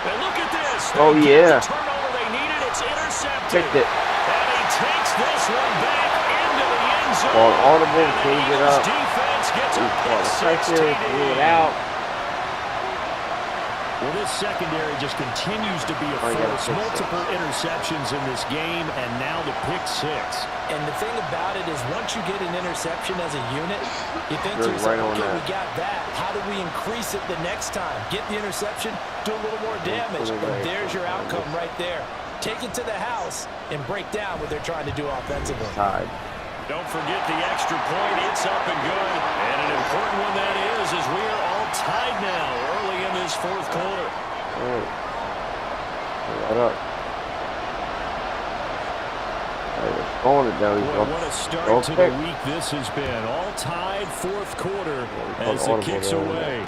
[SPEAKER 3] And look at this.
[SPEAKER 1] Oh, yeah.
[SPEAKER 3] The turnover they needed, it's intercepted.
[SPEAKER 1] Picked it.
[SPEAKER 3] And he takes this one back into the end zone.
[SPEAKER 1] Ball audible, change it up.
[SPEAKER 3] Defense gets a
[SPEAKER 1] threw it out.
[SPEAKER 3] Well, this secondary just continues to be a force. Multiple interceptions in this game, and now the pick 6.
[SPEAKER 4] And the thing about it is once you get an interception as a unit, you think to yourself, okay, we got that. How do we increase it the next time? Get the interception, do a little more damage, and there's your outcome right there. Take it to the house and break down what they're trying to do offensively.
[SPEAKER 3] Don't forget the extra point. It's up and good. And an important one that is, as we are all tied now early in this 4th quarter.
[SPEAKER 1] What up? What
[SPEAKER 3] a start to the week this has been. All tied 4th quarter as it kicks away.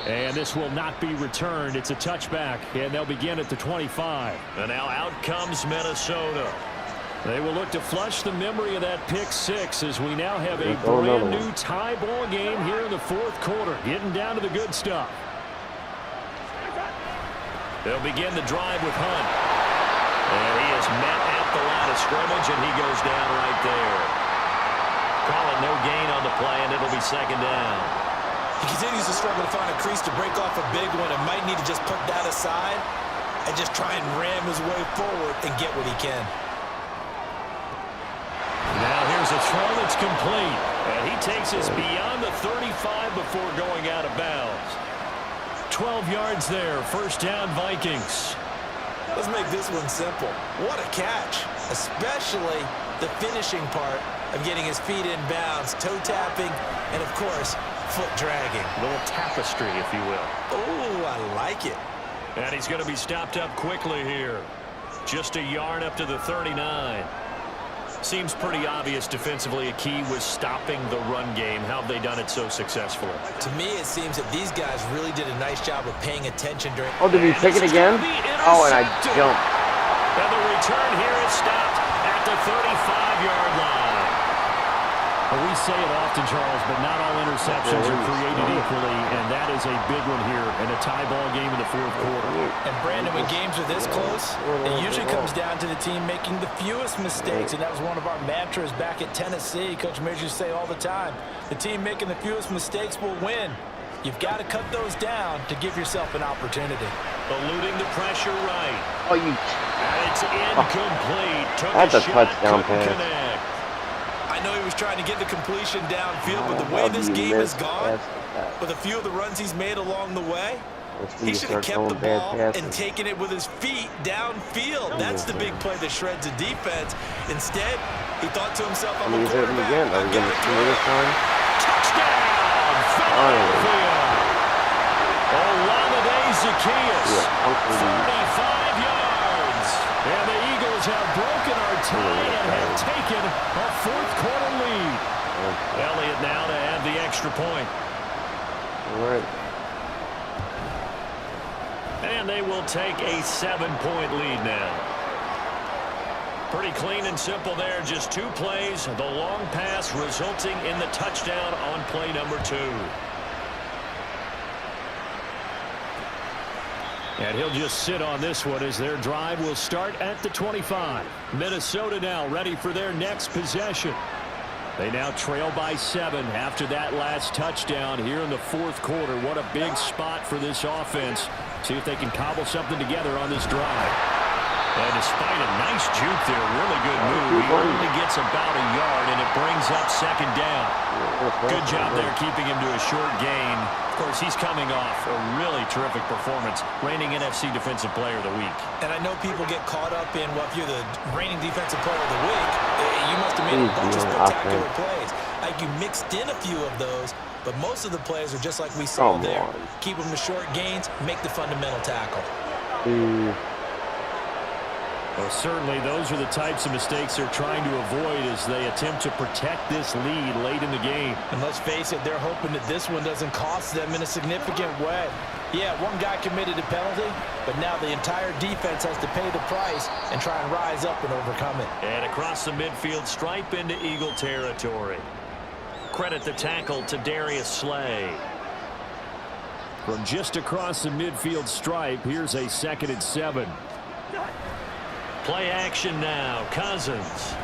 [SPEAKER 3] And this will not be returned. It's a touchback, and they'll begin at the 25. And now out comes Minnesota. They will look to flush the memory of that pick 6 as we now have a brand new tie ball game here in the 4th quarter. Getting down to the good stuff. They'll begin the drive with Hunt. And he is met at the line of scrimmage, and he goes down right there. Call it no gain on the play, and it'll be 2nd down.
[SPEAKER 4] He continues to struggle to find a crease to break off a big one and might need to just put that aside and just try and ram his way forward and get what he can.
[SPEAKER 3] Now here's a throw that's complete. And he takes us beyond the 35 before going out of bounds. 12 yards there. 1st down, Vikings.
[SPEAKER 4] Let's make this one simple. What a catch, especially the finishing part of getting his feet in bounds, toe tapping, and of course, foot dragging.
[SPEAKER 3] A little tapestry, if you will.
[SPEAKER 4] Oh, I like it.
[SPEAKER 3] And he's going to be stopped up quickly here. Just a yard up to the 39. Seems pretty obvious defensively a key was stopping the run game. How have they done it so successfully?
[SPEAKER 4] To me, it seems that these guys really did a nice job of paying attention during...
[SPEAKER 1] Oh, did he pick it again? Oh, and I jumped.
[SPEAKER 3] And the return here is stopped at the 35-yard line. Well, we say it often, Charles, but not all interceptions are created equally, and that is a big one here in a tie ball game in the 4th quarter.
[SPEAKER 4] And, Brandon, when games are this close, it usually comes down to the team making the fewest mistakes, and that was one of our mantras back at Tennessee. Coach Mears used to say all the time, the team making the fewest mistakes will win. You've got to cut those down to give yourself an opportunity.
[SPEAKER 3] Eluding the pressure right.
[SPEAKER 1] Oh, you...
[SPEAKER 3] And it's incomplete.
[SPEAKER 1] That's a touchdown pass.
[SPEAKER 4] I know he was trying to get the completion downfield, but the way this game has gone, with a few of the runs he's made along the way, he should have kept the ball and taken it with his feet downfield. That's the big play that shreds the defense. Instead, he thought to himself, I'm a quarterback.
[SPEAKER 1] Are we going to see this time?
[SPEAKER 3] Touchdown! Philadelphia! Olamide Zaccheaus, 35 yards. And the Eagles have broken our tie and have taken a 4th quarter lead. Elliott now to have the extra point.
[SPEAKER 1] All right.
[SPEAKER 3] And they will take a 7-point lead now. Pretty clean and simple there. Just 2 plays. The long pass resulting in the touchdown on play number 2. And he'll just sit on this one as their drive will start at the 25. Minnesota now ready for their next possession. They now trail by 7 after that last touchdown here in the 4th quarter. What a big spot for this offense. See if they can cobble something together on this drive. And despite a nice juke there, really good move, he only gets about a yard, and it brings up 2nd down. Good job there keeping him to a short gain. Of course, he's coming off a really terrific performance, reigning NFC Defensive Player of the Week.
[SPEAKER 4] And I know people get caught up in, well, if you're the reigning Defensive Player of the Week, you must have made a bunch of spectacular plays. Like you mixed in a few of those, but most of the plays are just like we saw there. Keep them to short gains, make the fundamental tackle.
[SPEAKER 3] Well, certainly those are the types of mistakes they're trying to avoid as they attempt to protect this lead late in the game.
[SPEAKER 4] And let's face it, they're hoping that this one doesn't cost them in a significant way. Yeah, one guy committed a penalty, but now the entire defense has to pay the price and try and rise up and overcome it.
[SPEAKER 3] And across the midfield stripe into Eagle territory. Credit the tackle to Darius Slay.
[SPEAKER 5] From just across the midfield stripe, here's a 2nd and 7.
[SPEAKER 3] Play action now. Cousins.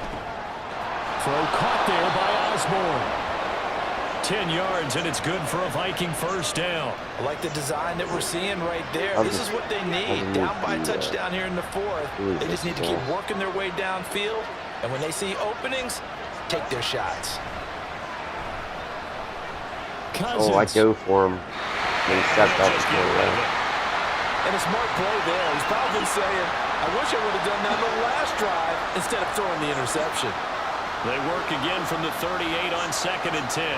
[SPEAKER 5] Throw caught there by Osborne.
[SPEAKER 3] 10 yards, and it's good for a Viking 1st down.
[SPEAKER 4] I like the design that we're seeing right there. This is what they need. Down by a touchdown here in the 4th. They just need to keep working their way downfield. And when they see openings, take their shots.
[SPEAKER 1] Cousins. Oh, I go for him. When he stepped up.
[SPEAKER 4] And a smart play there. He's probably saying, I wish I would have done that on the last drive instead of throwing the interception.
[SPEAKER 3] They work again from the 38 on 2nd and 10.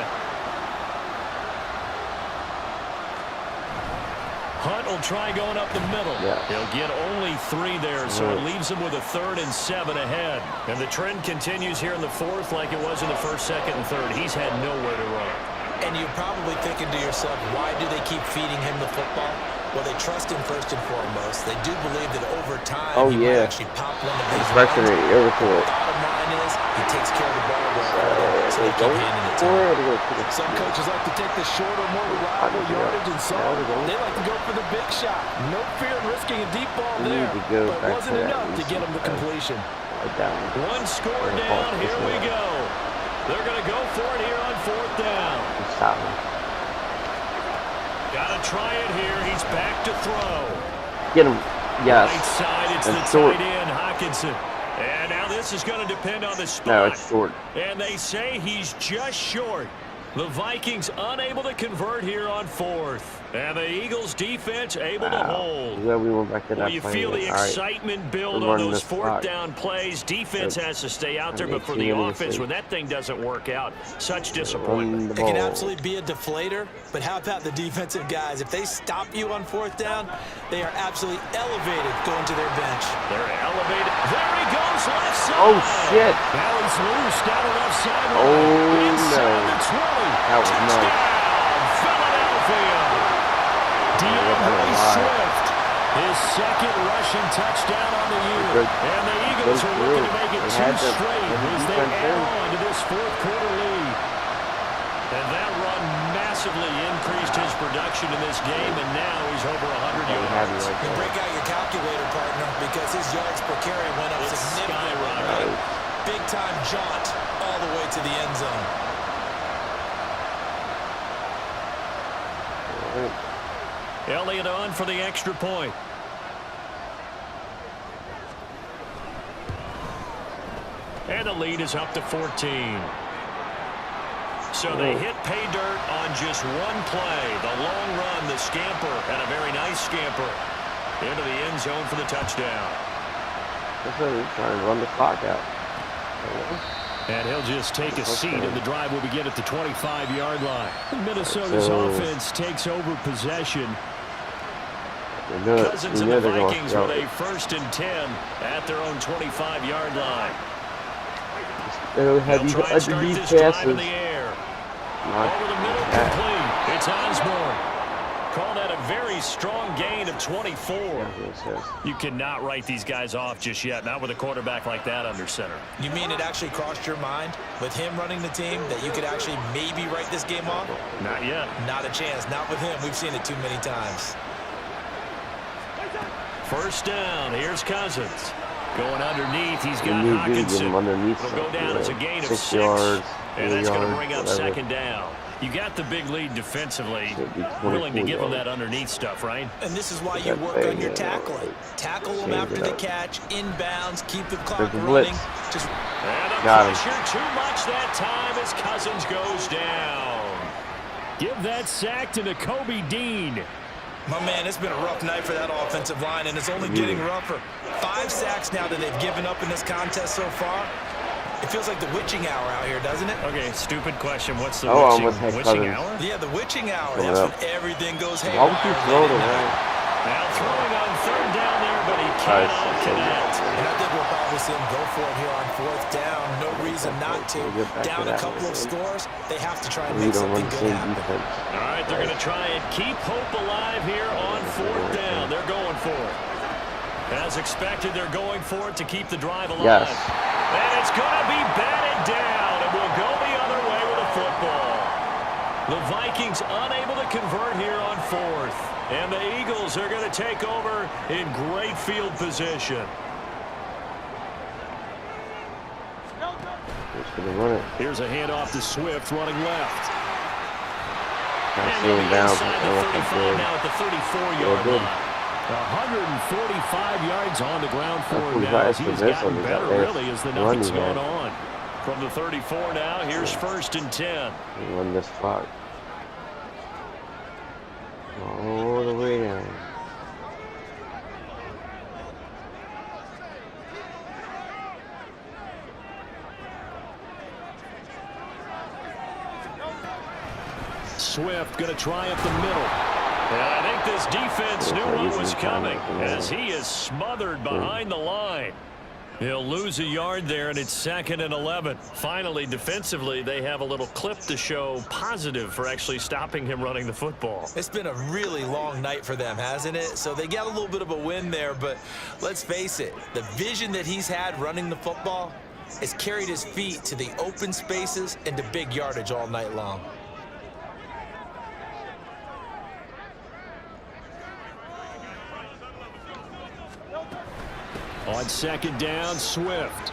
[SPEAKER 3] Hunt will try going up the middle.
[SPEAKER 1] Yeah.
[SPEAKER 3] He'll get only 3 there, so it leaves him with a 3rd and 7 ahead. And the trend continues here in the 4th like it was in the 1st, 2nd, and 3rd. He's had nowhere to run.
[SPEAKER 4] And you're probably thinking to yourself, why do they keep feeding him the football? Well, they trust him first and foremost. They do believe that over time he might actually pop one of these runs. The bottom line is he takes care of the ball well, so they keep handing it to him. Some coaches like to take the shorter, more reliable yardage, and some they like to go for the big shot. No fear in risking a deep ball there, but it wasn't enough to get him the completion.
[SPEAKER 3] 1 score down. Here we go. They're going to go for it here on 4th down. Gotta try it here. He's back to throw.
[SPEAKER 1] Get him. Yes.
[SPEAKER 3] Right side, it's the tight end, Hockenson. And now this is going to depend on the spot.
[SPEAKER 1] No, it's short.
[SPEAKER 3] And they say he's just short. The Vikings unable to convert here on 4th. And the Eagles defense able to hold.
[SPEAKER 1] Yeah, we went back to that.
[SPEAKER 3] Well, you feel the excitement build on those 4th down plays. Defense has to stay out there, but for the offense, when that thing doesn't work out, such disappointment.
[SPEAKER 4] It can absolutely be a deflator, but how about the defensive guys? If they stop you on 4th down, they are absolutely elevated going to their bench.
[SPEAKER 3] They're elevated. There he goes, left side.
[SPEAKER 1] Oh, shit.
[SPEAKER 3] Now he's loose down the left side.
[SPEAKER 1] Oh,
[SPEAKER 3] inside
[SPEAKER 1] no.
[SPEAKER 3] the 20.
[SPEAKER 1] That was nice.
[SPEAKER 3] Philadelphia. DeAndre Swift, his 2nd rushing touchdown on the year. And the Eagles are looking to make it 2 straight as they add on to this 4th quarter lead. And that run massively increased his production in this game, and now he's over 100 yards.
[SPEAKER 4] You break out your calculator, partner, because his yards per carry went up significantly. Big-time jaunt all the way to the end zone.
[SPEAKER 3] Elliott on for the extra point. And the lead is up to 14. So they hit pay dirt on just 1 play. The long run, the scamper, and a very nice scamper into the end zone for the touchdown.
[SPEAKER 1] That's what he's trying to run the clock out.
[SPEAKER 3] And he'll just take a seat, and the drive will begin at the 25-yard line. Minnesota's offense takes over possession. Cousins and the Vikings with a 1st and 10 at their own 25-yard line.
[SPEAKER 1] They'll try and start this drive in the air.
[SPEAKER 3] Over the middle, complete. It's Osborne. Call that a very strong gain of 24. You cannot write these guys off just yet, not with a quarterback like that under center.
[SPEAKER 4] You mean it actually crossed your mind with him running the team that you could actually maybe write this game off?
[SPEAKER 3] Not yet.
[SPEAKER 4] Not a chance. Not with him. We've seen it too many times.
[SPEAKER 3] First down. Here's Cousins. Going underneath. He's got Hawkinson. It'll go down as a gain of 6
[SPEAKER 1] yards.
[SPEAKER 3] And that's going to bring up second down. You got the big lead defensively. Willing to give them that underneath stuff, right?
[SPEAKER 4] And this is why you work on your tackling. Tackle them after the catch, inbounds, keep the clock running. Just
[SPEAKER 3] and the pressure too much that time as Cousins goes down. Give that sack to Nakobe Dean.
[SPEAKER 4] My man, it's been a rough night for that offensive line, and it's only getting rougher. 5 sacks now that they've given up in this contest so far. It feels like the witching hour out here, doesn't it?
[SPEAKER 3] Okay, stupid question. What's the
[SPEAKER 4] witching hour? Yeah, the witching hour. That's when everything goes haywire.
[SPEAKER 1] Why would you throw it away?
[SPEAKER 3] Now throwing on third down there, but he cannot connect.
[SPEAKER 4] And I think we'll probably see him go for it here on 4th down. No reason not to. Down a couple of scores, they have to try and make something good happen.
[SPEAKER 3] All right, they're going to try and keep hope alive here on 4th down. They're going for it. As expected, they're going for it to keep the drive alive.
[SPEAKER 1] Yes.
[SPEAKER 3] And it's going to be batted down, and we'll go the other way with a football. The Vikings unable to convert here on 4th. And the Eagles are going to take over in great field position. Here's a handoff to Swift running left.
[SPEAKER 1] And
[SPEAKER 3] inside the 35 now at the 34-yard line. 145 yards on the ground for him now. He's gotten better, really, as the night's gone on. From the 34 now, here's 1st and 10.
[SPEAKER 1] Run this clock. All the way down.
[SPEAKER 3] Swift going to try up the middle. And I think this defense knew what was coming as he is smothered behind the line. He'll lose a yard there, and it's 2nd and 11. Finally, defensively, they have a little clip to show positive for actually stopping him running the football.
[SPEAKER 4] It's been a really long night for them, hasn't it? So they got a little bit of a win there, but let's face it, the vision that he's had running the football has carried his feet to the open spaces and to big yardage all night long.
[SPEAKER 3] On 2nd down, Swift.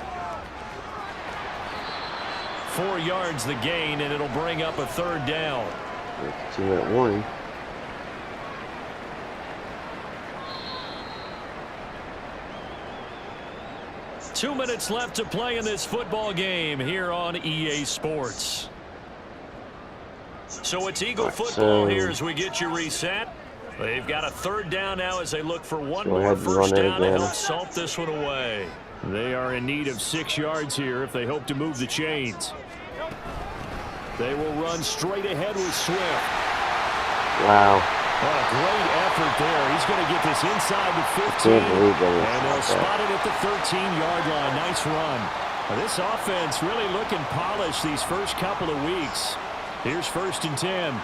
[SPEAKER 3] 4 yards the gain, and it'll bring up a 3rd down.
[SPEAKER 1] 2-minute warning.
[SPEAKER 3] Two minutes left to play in this football game here on EA Sports. So it's Eagle football here as we get you reset. They've got a 3rd down now as they look for one more first down to help salt this one away. They are in need of 6 yards here if they hope to move the chains. They will run straight ahead with Swift.
[SPEAKER 1] Wow.
[SPEAKER 3] What a great effort there. He's going to get this inside the 15. And they'll spot it at the 13-yard line. Nice run. Now, this offense really looking polished these first couple of weeks. Here's 1st and 10.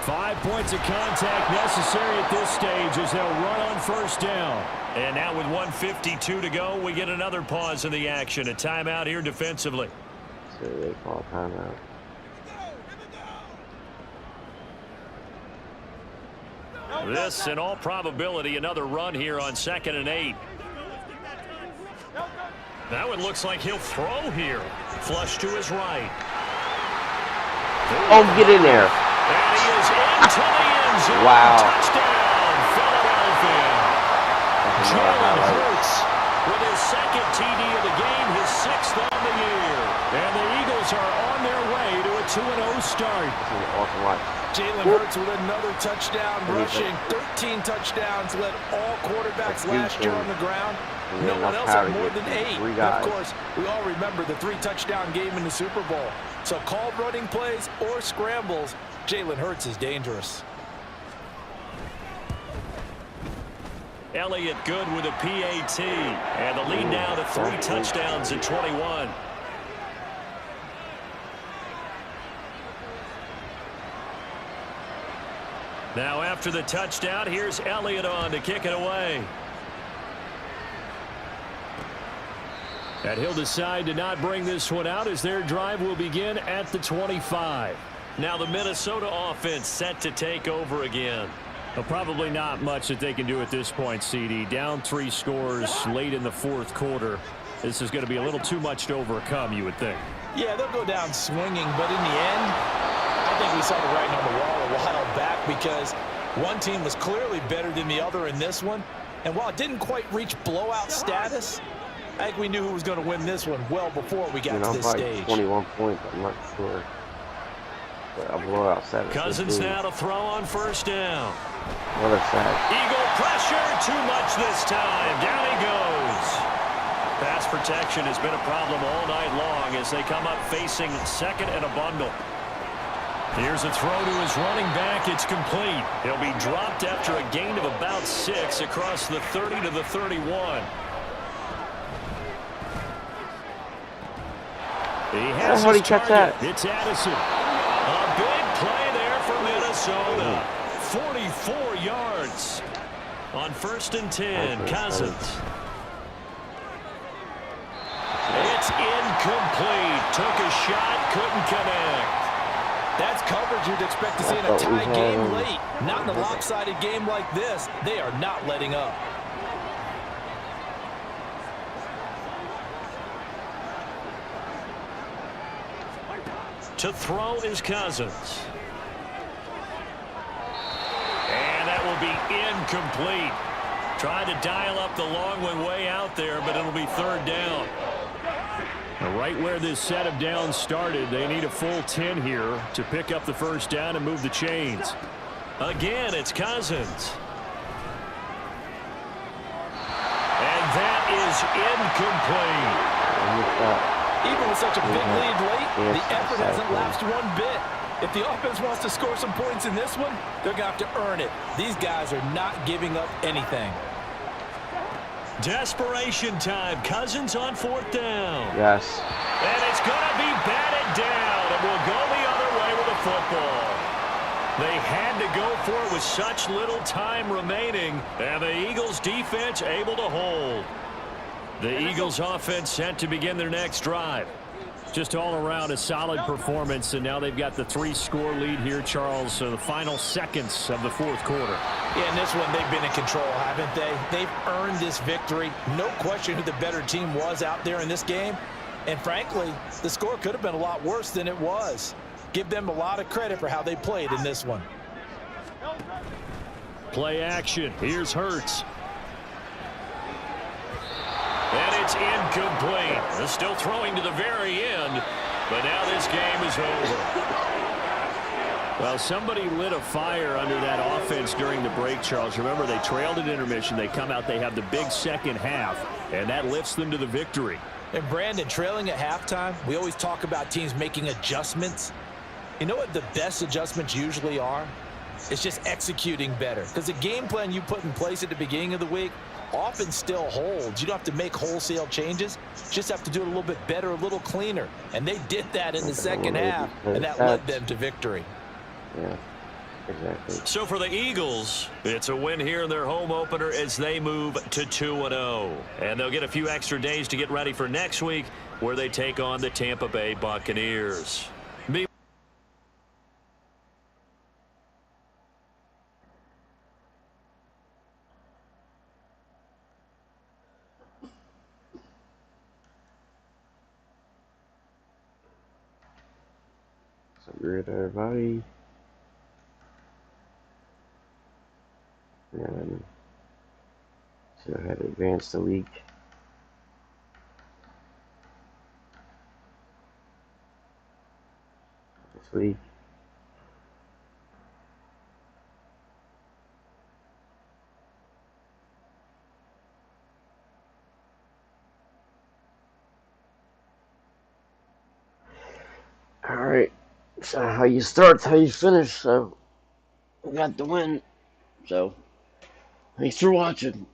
[SPEAKER 3] 5 points of contact necessary at this stage as they'll run on 1st down. And now with 1:52 to go, we get another pause in the action. A timeout here defensively.
[SPEAKER 1] So they call timeout.
[SPEAKER 3] This, in all probability, another run here on 2nd and 8. That one looks like he'll throw here. Flush to his right.
[SPEAKER 1] Oh, get in there.
[SPEAKER 3] And he is into the end zone.
[SPEAKER 1] Wow.
[SPEAKER 3] Touchdown, Philadelphia. Jalen Hurts with his 2nd TD of the game, his 6th on the year. And the Eagles are on their way to a 2-0 start.
[SPEAKER 1] This is awesome watch.
[SPEAKER 4] Jalen Hurts with another touchdown rushing. 13 touchdowns, led all quarterbacks last year on the ground. No one else had more than 8. And of course, we all remember the 3-touchdown game in the Super Bowl. So called running plays or scrambles, Jalen Hurts is dangerous.
[SPEAKER 3] Elliott good with a PAT. And the lead now to 3 touchdowns at 21. Now after the touchdown, here's Elliott on to kick it away. And he'll decide to not bring this one out as their drive will begin at the 25. Now the Minnesota offense set to take over again. Well, probably not much that they can do at this point, CD. Down 3 scores late in the fourth quarter. This is going to be a little too much to overcome, you would think.
[SPEAKER 4] Yeah, they'll go down swinging, but in the end, I think we saw the writing on the wall a while back because one team was clearly better than the other in this one. And while it didn't quite reach blowout status, I think we knew who was going to win this one well before we got to this stage.
[SPEAKER 1] 21 points, I'm not sure. But a blowout 7.
[SPEAKER 3] Cousins now to throw on first down.
[SPEAKER 1] What a sack.
[SPEAKER 3] Eagle pressure, too much this time. Down he goes. Pass protection has been a problem all night long as they come up facing second and a bundle. Here's a throw to his running back. It's complete. He'll be dropped after a gain of about 6 across the 30 to the 31. He has his target. It's Addison. A big play there for Minnesota. 44 yards on 1st and 10. Cousins. It's incomplete. Took a shot, couldn't connect.
[SPEAKER 4] That's coverage you'd expect to see in a tie game late. Not in a lopsided game like this. They are not letting up.
[SPEAKER 3] To throw is Cousins. And that will be incomplete. Trying to dial up the long one way out there, but it'll be 3rd down. Right where this set of downs started, they need a full 10 here to pick up the first down and move the chains. Again, it's Cousins. And that is incomplete.
[SPEAKER 4] Even with such a big lead late, the effort hasn't lapsed one bit. If the offense wants to score some points in this one, they're going to have to earn it. These guys are not giving up anything.
[SPEAKER 3] Desperation time. Cousins on 4th down.
[SPEAKER 1] Yes.
[SPEAKER 3] And it's going to be batted down, and we'll go the other way with the football. They had to go for it with such little time remaining, and the Eagles defense able to hold. The Eagles offense set to begin their next drive. Just all around a solid performance, and now they've got the 3-score lead here, Charles. So the final seconds of the fourth quarter.
[SPEAKER 4] Yeah, in this one, they've been in control, haven't they? They've earned this victory. No question who the better team was out there in this game. And frankly, the score could have been a lot worse than it was. Give them a lot of credit for how they played in this one.
[SPEAKER 3] Play action. Here's Hurts. And it's incomplete. They're still throwing to the very end, but now this game is over. Well, somebody lit a fire under that offense during the break, Charles. Remember, they trailed at intermission. They come out, they have the big second half, and that lifts them to the victory.
[SPEAKER 4] And Brandon, trailing at halftime, we always talk about teams making adjustments. You know what the best adjustments usually are? It's just executing better. Because the game plan you put in place at the beginning of the week often still holds. You don't have to make wholesale changes. You just have to do it a little bit better, a little cleaner. And they did that in the second half, and that led them to victory.
[SPEAKER 1] Yeah, exactly.
[SPEAKER 3] So for the Eagles, it's a win here in their home opener as they move to 2-0. And they'll get a few extra days to get ready for next week, where they take on the Tampa Bay Buccaneers.
[SPEAKER 1] So good, everybody. And so I had to advance the league. This week. All right. So how you start, how you finish. So we got the win. So thanks for watching.